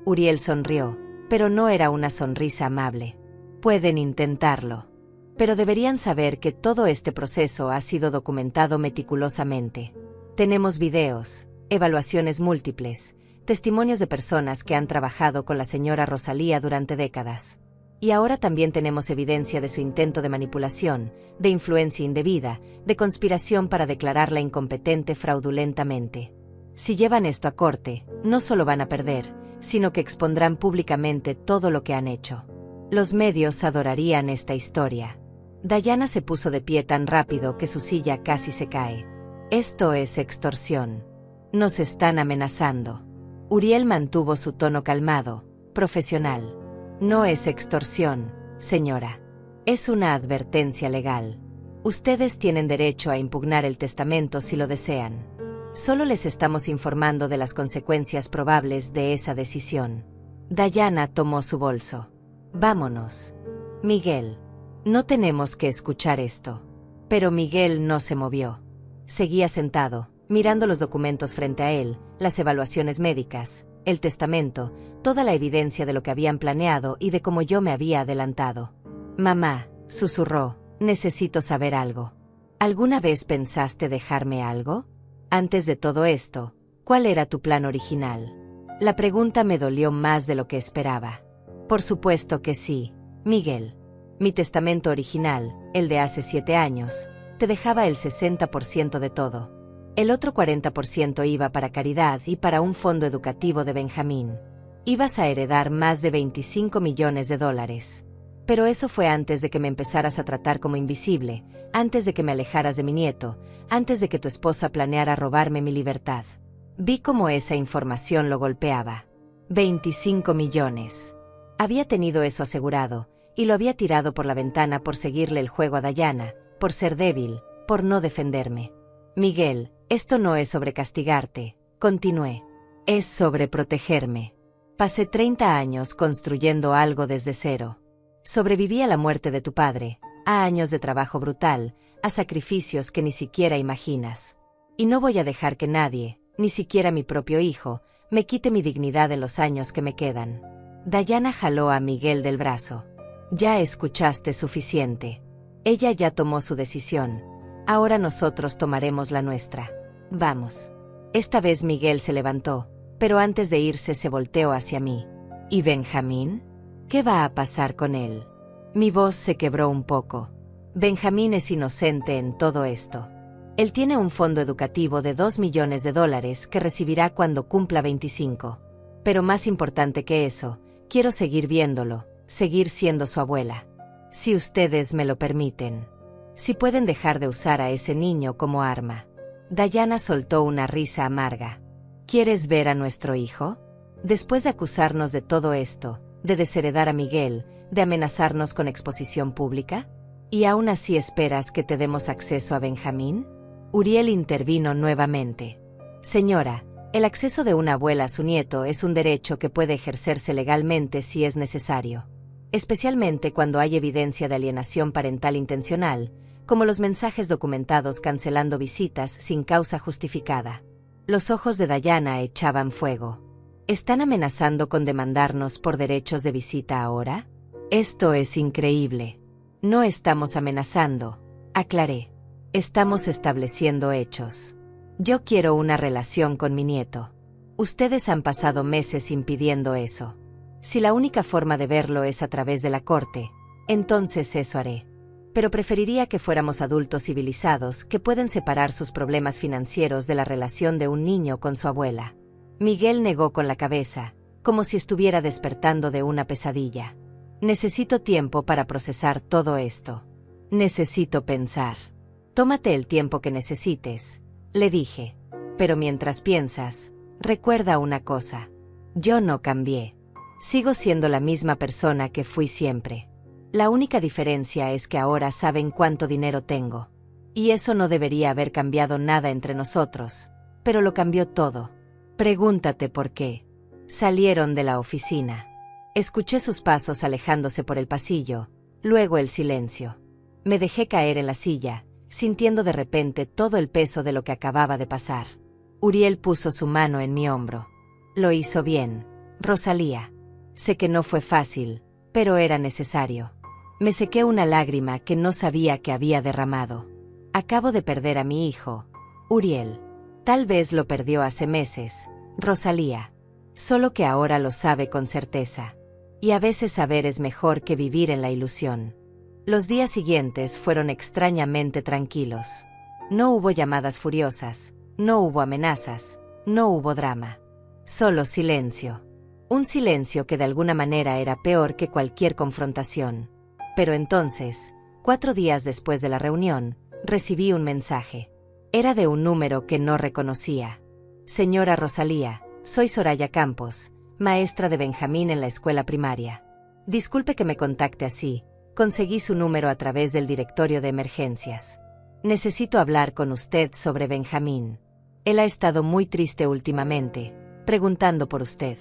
Uriel sonrió, pero no era una sonrisa amable. Pueden intentarlo. Pero deberían saber que todo este proceso ha sido documentado meticulosamente. Tenemos videos, evaluaciones múltiples, testimonios de personas que han trabajado con la señora Rosalía durante décadas. Y ahora también tenemos evidencia de su intento de manipulación, de influencia indebida, de conspiración para declararla incompetente fraudulentamente. Si llevan esto a corte, no solo van a perder, sino que expondrán públicamente todo lo que han hecho. Los medios adorarían esta historia. Diana se puso de pie tan rápido que su silla casi se cae. Esto es extorsión. Nos están amenazando. Uriel mantuvo su tono calmado, profesional. No es extorsión, señora. Es una advertencia legal. Ustedes tienen derecho a impugnar el testamento si lo desean. Solo les estamos informando de las consecuencias probables de esa decisión. Diana tomó su bolso. Vámonos. Miguel. No tenemos que escuchar esto. Pero Miguel no se movió. Seguía sentado, mirando los documentos frente a él, las evaluaciones médicas, el testamento, toda la evidencia de lo que habían planeado y de cómo yo me había adelantado. Mamá, susurró, necesito saber algo. ¿Alguna vez pensaste dejarme algo? Antes de todo esto, ¿cuál era tu plan original? La pregunta me dolió más de lo que esperaba. Por supuesto que sí, Miguel. Mi testamento original, el de hace 7 años, te dejaba el 60% de todo. El otro 40% iba para caridad y para un fondo educativo de Benjamín. Ibas a heredar más de $25 millones. Pero eso fue antes de que me empezaras a tratar como invisible, antes de que me alejaras de mi nieto, antes de que tu esposa planeara robarme mi libertad. Vi cómo esa información lo golpeaba. 25 millones. Había tenido eso asegurado, y lo había tirado por la ventana por seguirle el juego a Diana, por ser débil, por no defenderme. Miguel, esto no es sobre castigarte, continué. Es sobre protegerme. Pasé 30 años construyendo algo desde cero. Sobreviví a la muerte de tu padre, a años de trabajo brutal, a sacrificios que ni siquiera imaginas. Y no voy a dejar que nadie, ni siquiera mi propio hijo, me quite mi dignidad en los años que me quedan. Diana jaló a Miguel del brazo. Ya escuchaste suficiente. Ella ya tomó su decisión. Ahora nosotros tomaremos la nuestra. Vamos. Esta vez Miguel se levantó, pero antes de irse se volteó hacia mí. ¿Y Benjamín? ¿Qué va a pasar con él? Mi voz se quebró un poco. Benjamín es inocente en todo esto. Él tiene un fondo educativo de $2 millones que recibirá cuando cumpla 25. Pero más importante que eso, quiero seguir viéndolo, seguir siendo su abuela. Si ustedes me lo permiten. Si pueden dejar de usar a ese niño como arma. Diana soltó una risa amarga. ¿Quieres ver a nuestro hijo? Después de acusarnos de todo esto, de desheredar a Miguel, de amenazarnos con exposición pública? ¿Y aún así esperas que te demos acceso a Benjamín? Uriel intervino nuevamente. Señora, el acceso de una abuela a su nieto es un derecho que puede ejercerse legalmente si es necesario. Especialmente cuando hay evidencia de alienación parental intencional, como los mensajes documentados cancelando visitas sin causa justificada. Los ojos de Diana echaban fuego. ¿Están amenazando con demandarnos por derechos de visita ahora? Esto es increíble. No estamos amenazando, aclaré. Estamos estableciendo hechos. Yo quiero una relación con mi nieto. Ustedes han pasado meses impidiendo eso. Si la única forma de verlo es a través de la corte, entonces eso haré. Pero preferiría que fuéramos adultos civilizados que pueden separar sus problemas financieros de la relación de un niño con su abuela. Miguel negó con la cabeza, como si estuviera despertando de una pesadilla. Necesito tiempo para procesar todo esto. Necesito pensar. Tómate el tiempo que necesites, le dije. Pero mientras piensas, recuerda una cosa. Yo no cambié. Sigo siendo la misma persona que fui siempre. La única diferencia es que ahora saben cuánto dinero tengo. Y eso no debería haber cambiado nada entre nosotros, pero lo cambió todo. Pregúntate por qué. Salieron de la oficina. Escuché sus pasos alejándose por el pasillo, luego el silencio. Me dejé caer en la silla, sintiendo de repente todo el peso de lo que acababa de pasar. Uriel puso su mano en mi hombro. Lo hizo bien, Rosalía. Sé que no fue fácil, pero era necesario. Me sequé una lágrima que no sabía que había derramado. Acabo de perder a mi hijo, Uriel. Tal vez lo perdió hace meses, Rosalía. Solo que ahora lo sabe con certeza. Y a veces saber es mejor que vivir en la ilusión. Los días siguientes fueron extrañamente tranquilos. No hubo llamadas furiosas, no hubo amenazas, no hubo drama. Solo silencio. Un silencio que de alguna manera era peor que cualquier confrontación. Pero entonces, 4 días después de la reunión, recibí un mensaje. Era de un número que no reconocía. Señora Rosalía, soy Soraya Campos, maestra de Benjamín en la escuela primaria. Disculpe que me contacte así, conseguí su número a través del directorio de emergencias. Necesito hablar con usted sobre Benjamín. Él ha estado muy triste últimamente, preguntando por usted.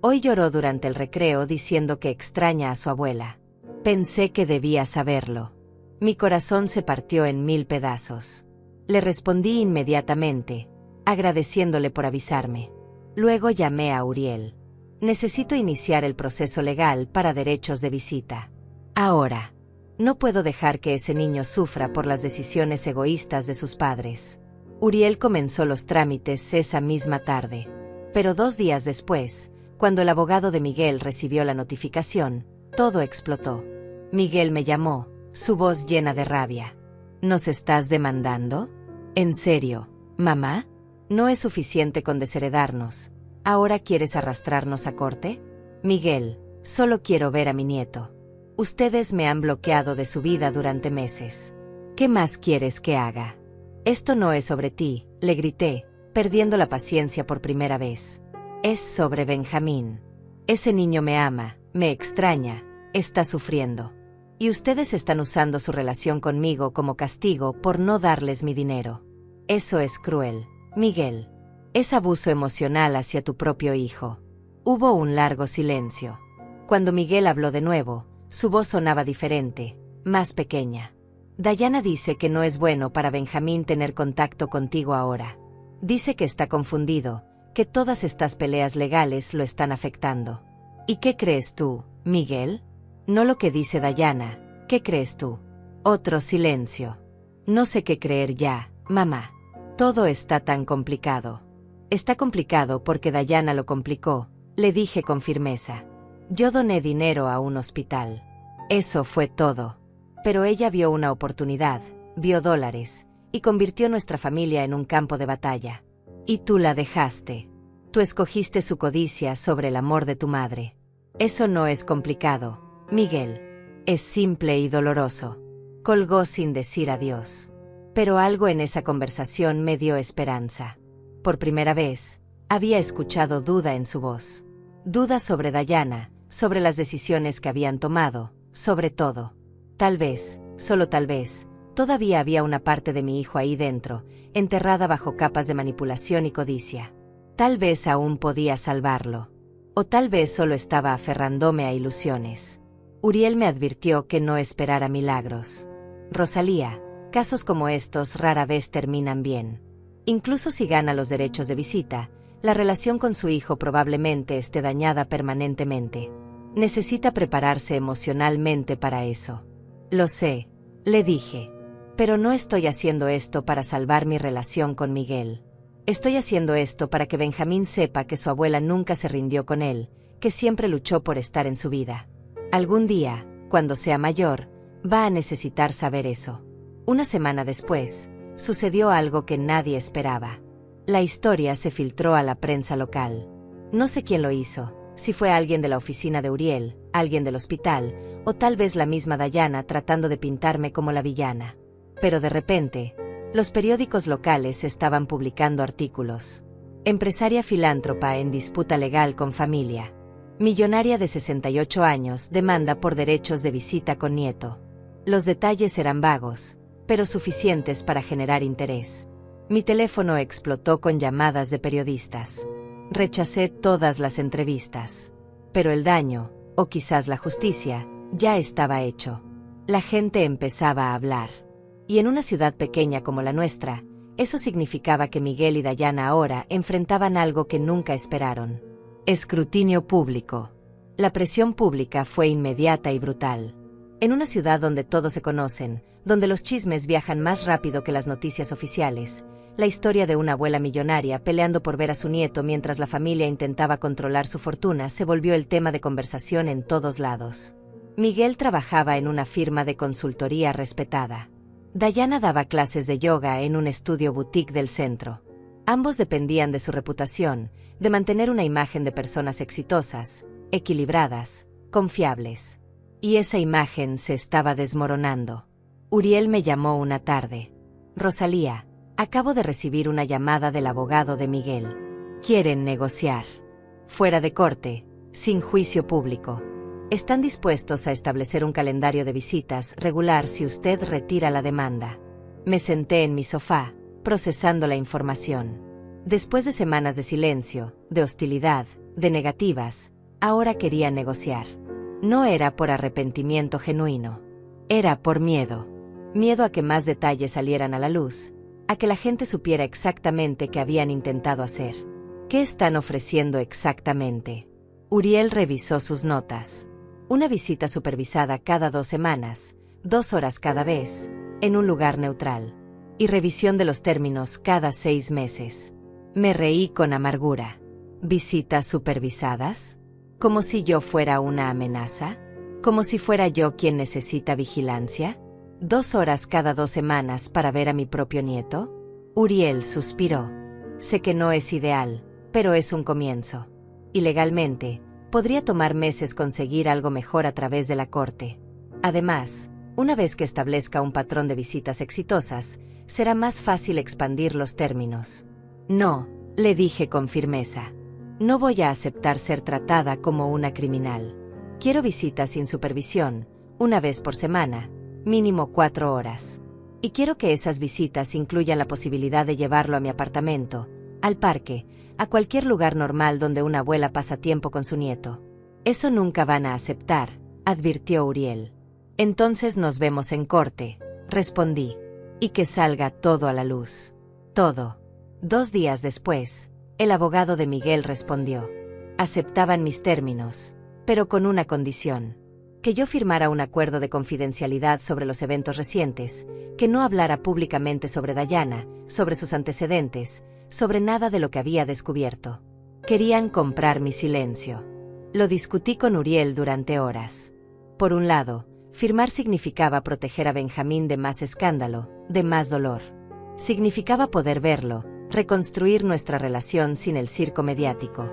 Hoy lloró durante el recreo diciendo que extraña a su abuela. Pensé que debía saberlo. Mi corazón se partió en 1000 pedazos. Le respondí inmediatamente, agradeciéndole por avisarme. Luego llamé a Uriel. Necesito iniciar el proceso legal para derechos de visita. Ahora. No puedo dejar que ese niño sufra por las decisiones egoístas de sus padres. Uriel comenzó los trámites esa misma tarde. Pero 2 días después, cuando el abogado de Miguel recibió la notificación, todo explotó. Miguel me llamó, su voz llena de rabia. ¿Nos estás demandando? ¿En serio, mamá? No es suficiente con desheredarnos. ¿Ahora quieres arrastrarnos a corte? Miguel, solo quiero ver a mi nieto. Ustedes me han bloqueado de su vida durante meses. ¿Qué más quieres que haga? Esto no es sobre ti, le grité, perdiendo la paciencia por primera vez. Es sobre Benjamín. Ese niño me ama, me extraña, está sufriendo. Y ustedes están usando su relación conmigo como castigo por no darles mi dinero. Eso es cruel, Miguel. Es abuso emocional hacia tu propio hijo. Hubo un largo silencio. Cuando Miguel habló de nuevo, su voz sonaba diferente, más pequeña. Dayana dice que no es bueno para Benjamín tener contacto contigo ahora. Dice que está confundido, que todas estas peleas legales lo están afectando. ¿Y qué crees tú, Miguel? No lo que dice Dayana, ¿qué crees tú? Otro silencio. No sé qué creer ya, mamá. Todo está tan complicado. Está complicado porque Dayana lo complicó, le dije con firmeza. Yo doné dinero a un hospital. Eso fue todo. Pero ella vio una oportunidad, vio dólares, y convirtió nuestra familia en un campo de batalla. Y tú la dejaste. Tú escogiste su codicia sobre el amor de tu madre. Eso no es complicado, Miguel. Es simple y doloroso. Colgó sin decir adiós. Pero algo en esa conversación me dio esperanza. Por primera vez, había escuchado duda en su voz. Duda sobre Dayana, sobre las decisiones que habían tomado, sobre todo. Tal vez, solo tal vez, todavía había una parte de mi hijo ahí dentro, enterrada bajo capas de manipulación y codicia. Tal vez aún podía salvarlo. O tal vez solo estaba aferrándome a ilusiones. Uriel me advirtió que no esperara milagros. Rosalía, casos como estos rara vez terminan bien. Incluso si gana los derechos de visita, la relación con su hijo probablemente esté dañada permanentemente. Necesita prepararse emocionalmente para eso. Lo sé, le dije. Pero no estoy haciendo esto para salvar mi relación con Miguel. Estoy haciendo esto para que Benjamín sepa que su abuela nunca se rindió con él, que siempre luchó por estar en su vida. Algún día, cuando sea mayor, va a necesitar saber eso. Una semana después, sucedió algo que nadie esperaba. La historia se filtró a la prensa local. No sé quién lo hizo, si fue alguien de la oficina de Uriel, alguien del hospital, o tal vez la misma Dayana tratando de pintarme como la villana. Pero de repente, los periódicos locales estaban publicando artículos. Empresaria filántropa en disputa legal con familia. Millonaria de 68 años demanda por derechos de visita con nieto. Los detalles eran vagos, pero suficientes para generar interés. Mi teléfono explotó con llamadas de periodistas. Rechacé todas las entrevistas. Pero el daño, o quizás la justicia, ya estaba hecho. La gente empezaba a hablar. Y en una ciudad pequeña como la nuestra, eso significaba que Miguel y Dayana ahora enfrentaban algo que nunca esperaron. Escrutinio público. La presión pública fue inmediata y brutal. En una ciudad donde todos se conocen, donde los chismes viajan más rápido que las noticias oficiales, La historia de una abuela millonaria peleando por ver a su nieto mientras la familia intentaba controlar su fortuna se volvió el tema de conversación en todos lados. Miguel trabajaba en una firma de consultoría respetada. Dayana daba clases de yoga en un estudio boutique del centro. Ambos dependían de su reputación, de mantener una imagen de personas exitosas, equilibradas, confiables. Y esa imagen se estaba desmoronando. Uriel me llamó una tarde. Rosalía, acabo de recibir una llamada del abogado de Miguel. Quieren negociar. Fuera de corte, sin juicio público. Están dispuestos a establecer un calendario de visitas regular si usted retira la demanda. Me senté en mi sofá, procesando la información. Después de semanas de silencio, de hostilidad, de negativas, ahora quería negociar. No era por arrepentimiento genuino. Era por miedo. Miedo a que más detalles salieran a la luz, a que la gente supiera exactamente qué habían intentado hacer. ¿Qué están ofreciendo exactamente? Uriel revisó sus notas. Una visita supervisada cada 2 semanas, 2 horas cada vez, en un lugar neutral. Y revisión de los términos cada 6 meses. Me reí con amargura. ¿Visitas supervisadas? ¿Como si yo fuera una amenaza? ¿Como si fuera yo quien necesita vigilancia? 2 horas cada 2 semanas para ver a mi propio nieto. Uriel suspiró. Sé que no es ideal, pero es un comienzo. Y legalmente, podría tomar meses conseguir algo mejor a través de la corte. Además, una vez que establezca un patrón de visitas exitosas, será más fácil expandir los términos. No, le dije con firmeza. No voy a aceptar ser tratada como una criminal. Quiero visitas sin supervisión, una vez por semana, mínimo 4 horas. Y quiero que esas visitas incluyan la posibilidad de llevarlo a mi apartamento, al parque, a cualquier lugar normal donde una abuela pasa tiempo con su nieto. Eso nunca van a aceptar, advirtió Uriel. Entonces nos vemos en corte, respondí. Y que salga todo a la luz. Todo. 2 días después, el abogado de Miguel respondió. Aceptaban mis términos, pero con una condición. Que yo firmara un acuerdo de confidencialidad sobre los eventos recientes, que no hablara públicamente sobre Dayana, sobre sus antecedentes, sobre nada de lo que había descubierto. Querían comprar mi silencio. Lo discutí con Uriel durante horas. Por un lado, firmar significaba proteger a Benjamín de más escándalo, de más dolor. Significaba poder verlo, reconstruir nuestra relación sin el circo mediático.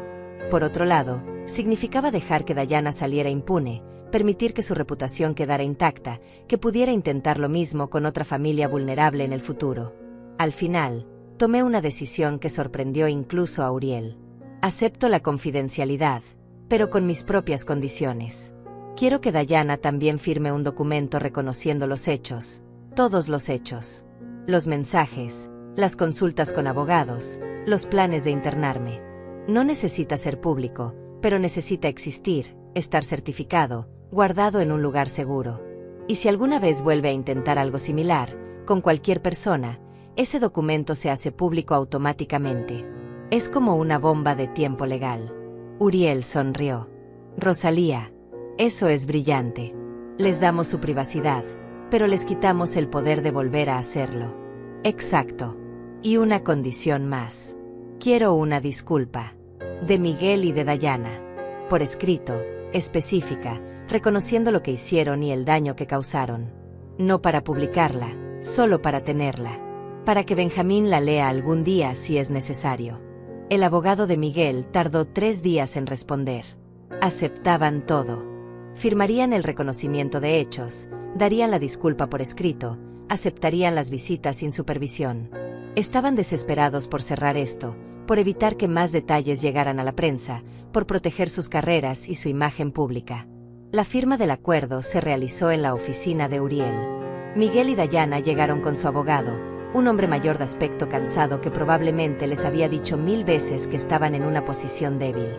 Por otro lado, significaba dejar que Dayana saliera impune, permitir que su reputación quedara intacta, que pudiera intentar lo mismo con otra familia vulnerable en el futuro. Al final, tomé una decisión que sorprendió incluso a Uriel. Acepto la confidencialidad, pero con mis propias condiciones. Quiero que Dayana también firme un documento reconociendo los hechos, todos los hechos. Los mensajes, las consultas con abogados, los planes de internarme. No necesita ser público, pero necesita existir, estar certificado, guardado en un lugar seguro. Y si alguna vez vuelve a intentar algo similar, con cualquier persona, ese documento se hace público automáticamente. Es como una bomba de tiempo legal. Uriel sonrió. Rosalía, eso es brillante. Les damos su privacidad, pero les quitamos el poder de volver a hacerlo. Exacto. Y una condición más. Quiero una disculpa. De Miguel y de Dayana. Por escrito, específica, reconociendo lo que hicieron y el daño que causaron. No para publicarla, solo para tenerla. Para que Benjamín la lea algún día si es necesario. El abogado de Miguel tardó 3 días en responder. Aceptaban todo. Firmarían el reconocimiento de hechos, darían la disculpa por escrito, aceptarían las visitas sin supervisión. Estaban desesperados por cerrar esto, por evitar que más detalles llegaran a la prensa, por proteger sus carreras y su imagen pública. La firma del acuerdo se realizó en la oficina de Uriel. Miguel y Dayana llegaron con su abogado, un hombre mayor de aspecto cansado que probablemente les había dicho 1000 veces que estaban en una posición débil.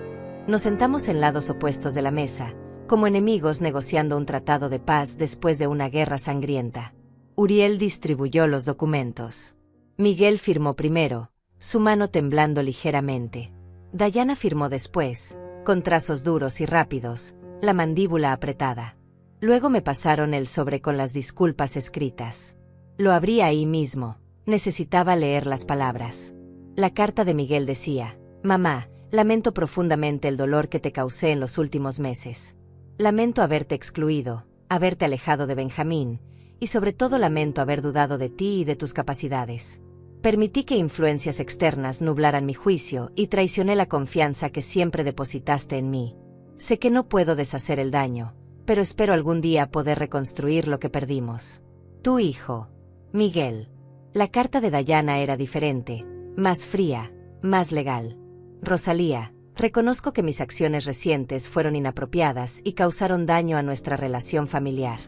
Nos sentamos en lados opuestos de la mesa, como enemigos negociando un tratado de paz después de una guerra sangrienta. Uriel distribuyó los documentos. Miguel firmó primero, su mano temblando ligeramente. Dayana firmó después, con trazos duros y rápidos, la mandíbula apretada. Luego me pasaron el sobre con las disculpas escritas. Lo abrí ahí mismo, Necesitaba leer las palabras. La carta de Miguel decía: Mamá, lamento profundamente el dolor que te causé en los últimos meses. Lamento haberte excluido, haberte alejado de Benjamín, y sobre todo lamento haber dudado de ti y de tus capacidades. Permití que influencias externas nublaran mi juicio y traicioné la confianza que siempre depositaste en mí. Sé que no puedo deshacer el daño, pero espero algún día poder reconstruir lo que perdimos. Tu hijo, Miguel. La carta de Dayana era diferente, más fría, más legal. Rosalía, reconozco que mis acciones recientes fueron inapropiadas y causaron daño a nuestra relación familiar.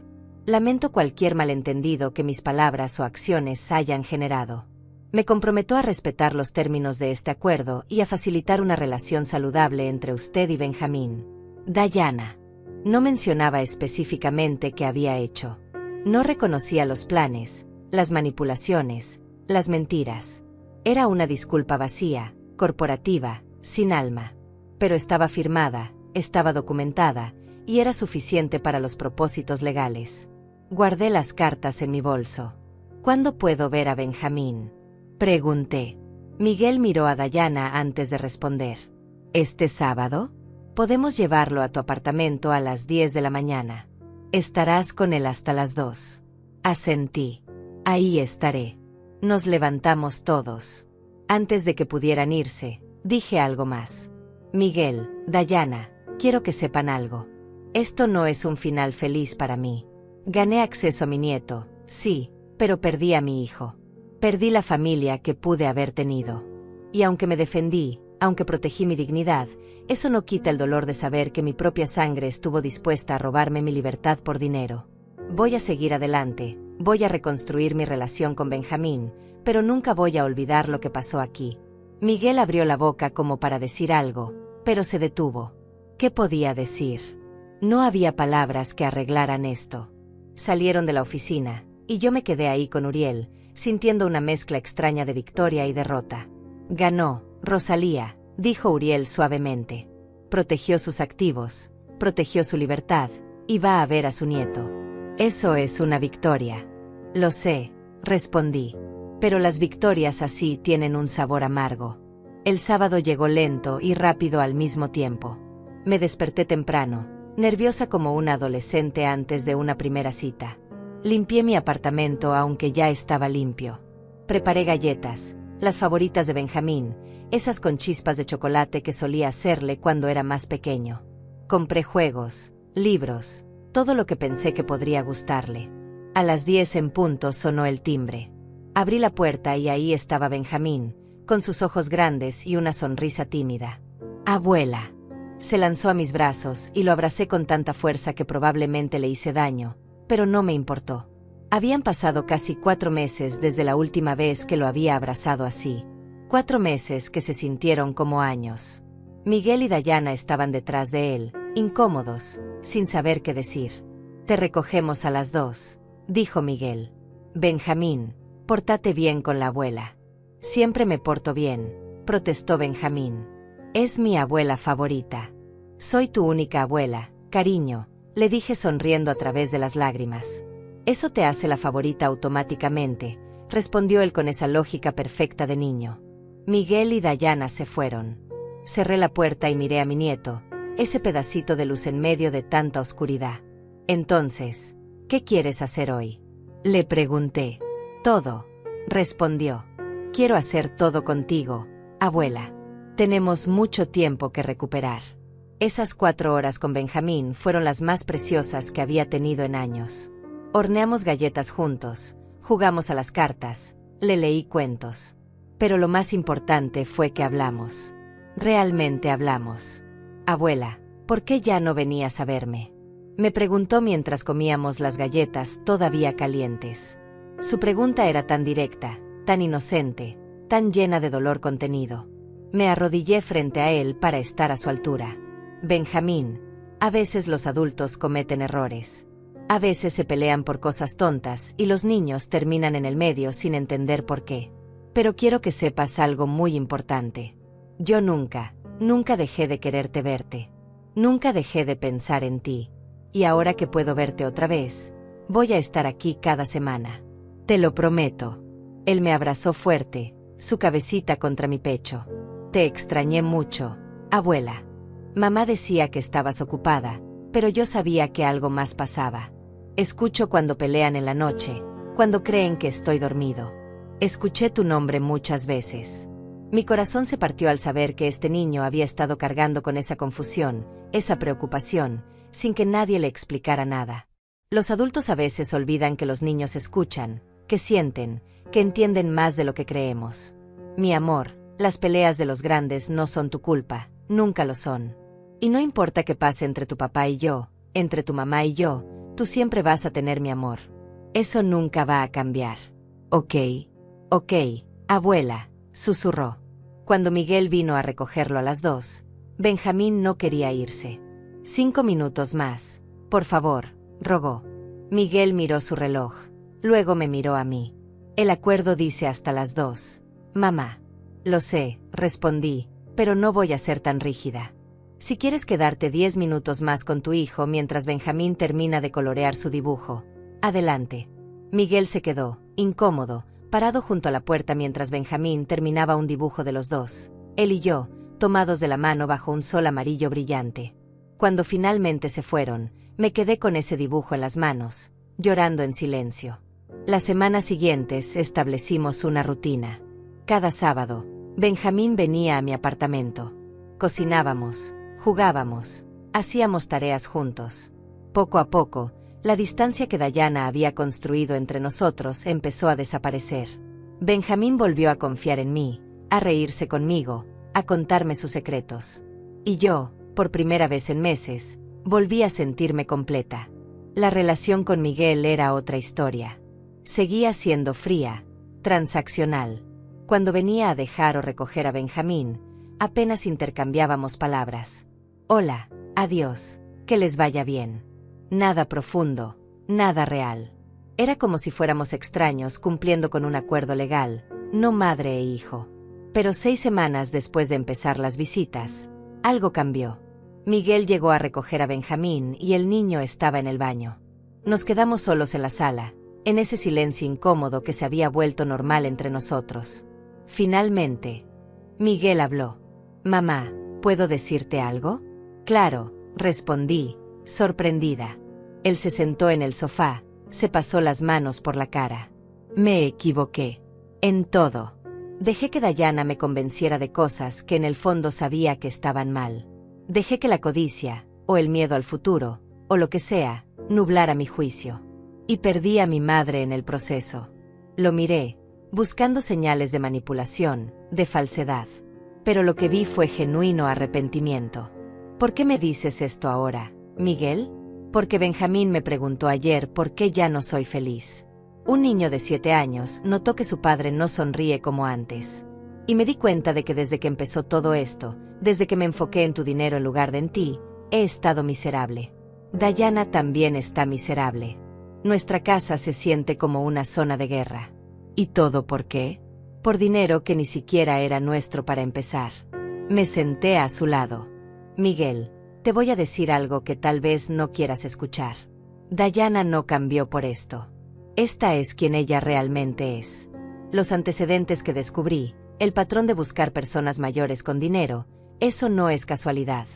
Lamento cualquier malentendido que mis palabras o acciones hayan generado. Me comprometo a respetar los términos de este acuerdo y a facilitar una relación saludable entre usted y Benjamín. Dayana. No mencionaba específicamente qué había hecho. No reconocía los planes, las manipulaciones, las mentiras. Era una disculpa vacía, corporativa, sin alma. Pero estaba firmada, estaba documentada, y era suficiente para los propósitos legales. Guardé las cartas en mi bolso. ¿Cuándo puedo ver a Benjamín?, pregunté. Miguel miró a Dayana antes de responder. ¿Este sábado? Podemos llevarlo a tu apartamento a las 10 de la mañana. Estarás con él hasta las 2. Asentí. Ahí estaré. Nos levantamos todos. Antes de que pudieran irse, dije algo más. Miguel, Dayana, quiero que sepan algo. Esto no es un final feliz para mí. Gané acceso a mi nieto, sí, pero perdí a mi hijo. Perdí la familia que pude haber tenido. Y aunque me defendí, aunque protegí mi dignidad, eso no quita el dolor de saber que mi propia sangre estuvo dispuesta a robarme mi libertad por dinero. Voy a seguir adelante, voy a reconstruir mi relación con Benjamín, pero nunca voy a olvidar lo que pasó aquí. Miguel abrió la boca como para decir algo, pero se detuvo. ¿Qué podía decir? No había palabras que arreglaran esto. Salieron de la oficina, y yo me quedé ahí con Uriel, sintiendo una mezcla extraña de victoria y derrota. Ganó, Rosalía, dijo Uriel suavemente. Protegió sus activos, protegió su libertad, y va a ver a su nieto. Eso es una victoria. Lo sé, respondí. Pero las victorias así tienen un sabor amargo. El sábado llegó lento y rápido al mismo tiempo. Me desperté temprano, nerviosa como una adolescente antes de una primera cita. Limpié mi apartamento aunque ya estaba limpio. Preparé galletas, las favoritas de Benjamín, esas con chispas de chocolate que solía hacerle cuando era más pequeño. Compré juegos, libros, todo lo que pensé que podría gustarle. A las 10 en punto sonó el timbre. Abrí la puerta y ahí estaba Benjamín, con sus ojos grandes y una sonrisa tímida. «Abuela». Se lanzó a mis brazos y lo abracé con tanta fuerza que probablemente le hice daño, pero no me importó. Habían pasado casi 4 meses desde la última vez que lo había abrazado así. 4 meses que se sintieron como años. Miguel y Dayana estaban detrás de él, incómodos, sin saber qué decir. «Te recogemos a las 2», dijo Miguel. «Benjamín, pórtate bien con la abuela». «Siempre me porto bien», protestó Benjamín. «Es mi abuela favorita». «Soy tu única abuela, cariño», le dije sonriendo a través de las lágrimas. «Eso te hace la favorita automáticamente», respondió él con esa lógica perfecta de niño. Miguel y Dayana se fueron. Cerré la puerta y miré a mi nieto, ese pedacito de luz en medio de tanta oscuridad. «Entonces, ¿qué quieres hacer hoy?», le pregunté. «Todo», respondió. «Quiero hacer todo contigo, abuela. Tenemos mucho tiempo que recuperar». Esas 4 horas con Benjamín fueron las más preciosas que había tenido en años. Horneamos galletas juntos, jugamos a las cartas, le leí cuentos. Pero lo más importante fue que hablamos. Realmente hablamos. «Abuela, ¿por qué ya no venías a verme?», me preguntó mientras comíamos las galletas todavía calientes. Su pregunta era tan directa, tan inocente, tan llena de dolor contenido. Me arrodillé frente a él para estar a su altura. «Benjamín, a veces los adultos cometen errores. A veces se pelean por cosas tontas y los niños terminan en el medio sin entender por qué. Pero quiero que sepas algo muy importante. Yo nunca dejé de quererte verte. Nunca dejé de pensar en ti. Y ahora que puedo verte otra vez, voy a estar aquí cada semana. Te lo prometo». Él me abrazó fuerte, su cabecita contra mi pecho. Te extrañé mucho, abuela. Mamá decía que estabas ocupada, pero yo sabía que algo más pasaba. Escucho cuando pelean en la noche, cuando creen que estoy dormido. Escuché tu nombre muchas veces. Mi corazón se partió al saber que este niño había estado cargando con esa confusión, esa preocupación, sin que nadie le explicara nada. Los adultos a veces olvidan que los niños escuchan, que sienten, que entienden más de lo que creemos. Mi amor, las peleas de los grandes no son tu culpa, nunca lo son. Y no importa qué pase entre tu papá y yo, entre tu mamá y yo, tú siempre vas a tener mi amor. Eso nunca va a cambiar. Ok, abuela, susurró. Cuando Miguel vino a recogerlo a las 2, Benjamín no quería irse. 5 minutos más, por favor, rogó. Miguel miró su reloj, luego me miró a mí. El acuerdo dice hasta las 2, mamá. Lo sé, respondí, pero no voy a ser tan rígida. Si quieres quedarte 10 minutos más con tu hijo mientras Benjamín termina de colorear su dibujo, adelante. Miguel se quedó, incómodo, parado junto a la puerta mientras Benjamín terminaba un dibujo de los dos, él y yo, tomados de la mano bajo un sol amarillo brillante. Cuando finalmente se fueron, me quedé con ese dibujo en las manos, llorando en silencio. Las semanas siguientes establecimos una rutina. Cada sábado, Benjamín venía a mi apartamento. Cocinábamos, jugábamos, hacíamos tareas juntos. Poco a poco, la distancia que Dayana había construido entre nosotros empezó a desaparecer. Benjamín volvió a confiar en mí, a reírse conmigo, a contarme sus secretos. Y yo, por primera vez en meses, volví a sentirme completa. La relación con Miguel era otra historia. Seguía siendo fría, transaccional. Cuando venía a dejar o recoger a Benjamín, apenas intercambiábamos palabras. Hola, adiós, que les vaya bien. Nada profundo, nada real. Era como si fuéramos extraños cumpliendo con un acuerdo legal, no madre e hijo. Pero 6 semanas después de empezar las visitas, algo cambió. Miguel llegó a recoger a Benjamín y el niño estaba en el baño. Nos quedamos solos en la sala, en ese silencio incómodo que se había vuelto normal entre nosotros. Finalmente, Miguel habló. Mamá, ¿puedo decirte algo? Claro, respondí, sorprendida. Él se sentó en el sofá, se pasó las manos por la cara. Me equivoqué. En todo. Dejé que Dayana me convenciera de cosas que en el fondo sabía que estaban mal. Dejé que la codicia, o el miedo al futuro, o lo que sea, nublara mi juicio. Y perdí a mi madre en el proceso. Lo miré, buscando señales de manipulación, de falsedad. Pero lo que vi fue genuino arrepentimiento. ¿Por qué me dices esto ahora, Miguel? Porque Benjamín me preguntó ayer por qué ya no soy feliz. Un niño de 7 años notó que su padre no sonríe como antes. Y me di cuenta de que desde que empezó todo esto, desde que me enfoqué en tu dinero en lugar de en ti, he estado miserable. Dayana también está miserable. Nuestra casa se siente como una zona de guerra. ¿Y todo por qué? Por dinero que ni siquiera era nuestro para empezar. Me senté a su lado. Miguel, te voy a decir algo que tal vez no quieras escuchar. Dayana no cambió por esto. Esta es quien ella realmente es. Los antecedentes que descubrí, el patrón de buscar personas mayores con dinero, eso no es casualidad.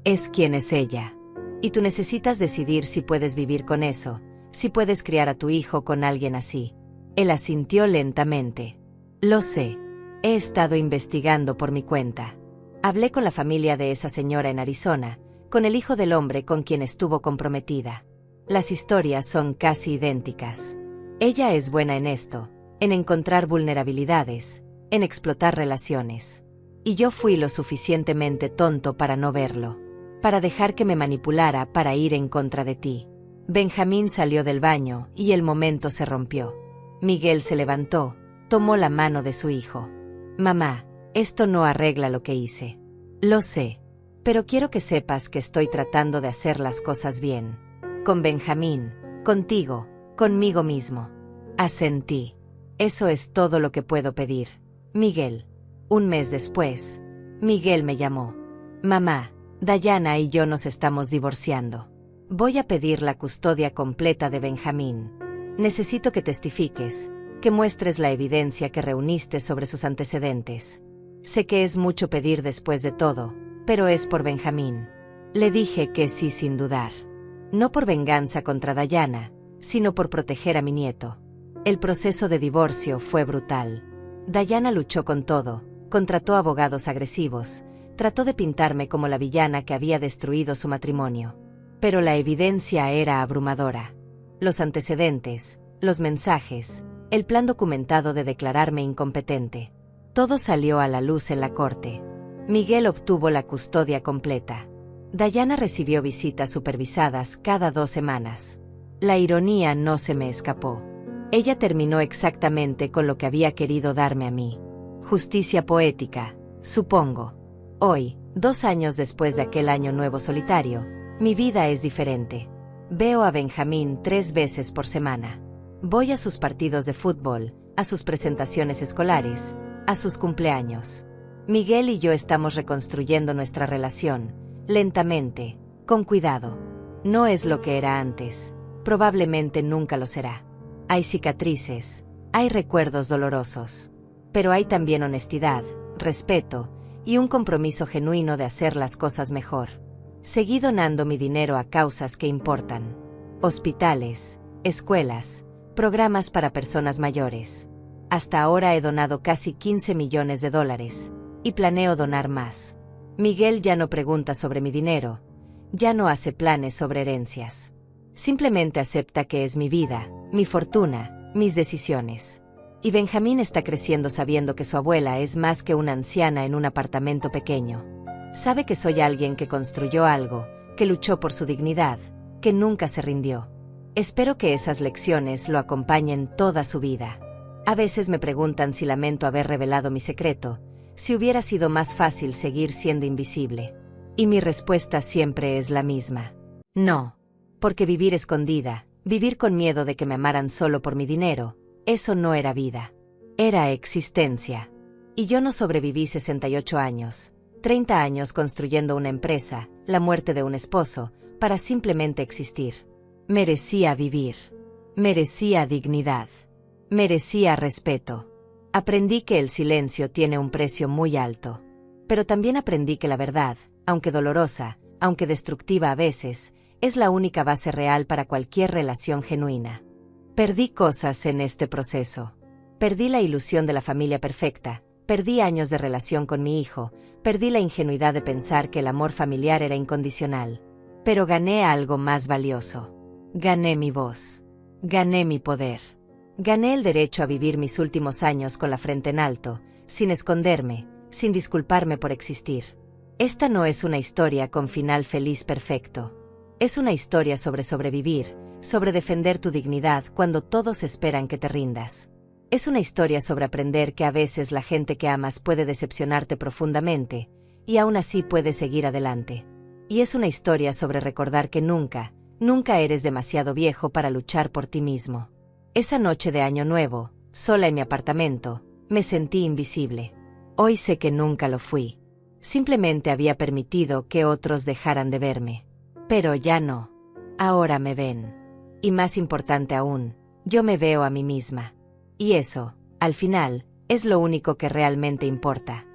Es quien es ella. Y tú necesitas decidir si puedes vivir con eso, si puedes criar a tu hijo con alguien así. Él asintió lentamente. Lo sé. He estado investigando por mi cuenta. Hablé con la familia de esa señora en Arizona, con el hijo del hombre con quien estuvo comprometida. Las historias son casi idénticas. Ella es buena en esto, en encontrar vulnerabilidades, en explotar relaciones. Y yo fui lo suficientemente tonto para no verlo, para dejar que me manipulara para ir en contra de ti. Benjamín salió del baño y el momento se rompió. Miguel se levantó, tomó la mano de su hijo. Mamá, esto no arregla lo que hice. Lo sé, pero quiero que sepas que estoy tratando de hacer las cosas bien. Con Benjamín, contigo, conmigo mismo. Asentí. Eso es todo lo que puedo pedir, Miguel. Un mes después, Miguel me llamó. Mamá, Dayana y yo nos estamos divorciando. Voy a pedir la custodia completa de Benjamín. Necesito que testifiques, que muestres la evidencia que reuniste sobre sus antecedentes. Sé que es mucho pedir después de todo, pero es por Benjamín. Le dije que sí sin dudar. No por venganza contra Diana, sino por proteger a mi nieto. El proceso de divorcio fue brutal. Diana luchó con todo, contrató abogados agresivos, trató de pintarme como la villana que había destruido su matrimonio. Pero la evidencia era abrumadora. Los antecedentes, los mensajes, el plan documentado de declararme incompetente. Todo salió a la luz en la corte. Miguel obtuvo la custodia completa. Diana recibió visitas supervisadas cada 2 semanas. La ironía no se me escapó. Ella terminó exactamente con lo que había querido darme a mí. Justicia poética, supongo. Hoy, 2 años después de aquel año nuevo solitario, mi vida es diferente. Veo a Benjamín 3 veces por semana. Voy a sus partidos de fútbol, a sus presentaciones escolares, a sus cumpleaños. Miguel y yo estamos reconstruyendo nuestra relación, lentamente, con cuidado. No es lo que era antes, probablemente nunca lo será. Hay cicatrices, hay recuerdos dolorosos, pero hay también honestidad, respeto y un compromiso genuino de hacer las cosas mejor. Seguí donando mi dinero a causas que importan. Hospitales, escuelas, programas para personas mayores. Hasta ahora he donado casi $15 millones y planeo donar más. Miguel ya no pregunta sobre mi dinero, ya no hace planes sobre herencias. Simplemente acepta que es mi vida, mi fortuna, mis decisiones. Y Benjamín está creciendo sabiendo que su abuela es más que una anciana en un apartamento pequeño. Sabe que soy alguien que construyó algo, que luchó por su dignidad, que nunca se rindió. Espero que esas lecciones lo acompañen toda su vida. A veces me preguntan si lamento haber revelado mi secreto, si hubiera sido más fácil seguir siendo invisible. Y mi respuesta siempre es la misma. No. Porque vivir escondida, vivir con miedo de que me amaran solo por mi dinero, eso no era vida. Era existencia. Y yo no sobreviví 68 años, 30 años construyendo una empresa, la muerte de un esposo, para simplemente existir. Merecía vivir. Merecía dignidad. Merecía respeto. Aprendí que el silencio tiene un precio muy alto. Pero también aprendí que la verdad, aunque dolorosa, aunque destructiva a veces, es la única base real para cualquier relación genuina. Perdí cosas en este proceso. Perdí la ilusión de la familia perfecta, perdí años de relación con mi hijo, perdí la ingenuidad de pensar que el amor familiar era incondicional. Pero gané algo más valioso. Gané mi voz. Gané mi poder. Gané el derecho a vivir mis últimos años con la frente en alto, sin esconderme, sin disculparme por existir. Esta no es una historia con final feliz perfecto. Es una historia sobre sobrevivir, sobre defender tu dignidad cuando todos esperan que te rindas. Es una historia sobre aprender que a veces la gente que amas puede decepcionarte profundamente, y aún así puedes seguir adelante. Y es una historia sobre recordar que nunca, nunca eres demasiado viejo para luchar por ti mismo. Esa noche de Año Nuevo, sola en mi apartamento, me sentí invisible. Hoy sé que nunca lo fui. Simplemente había permitido que otros dejaran de verme. Pero ya no. Ahora me ven. Y más importante aún, yo me veo a mí misma. Y eso, al final, es lo único que realmente importa.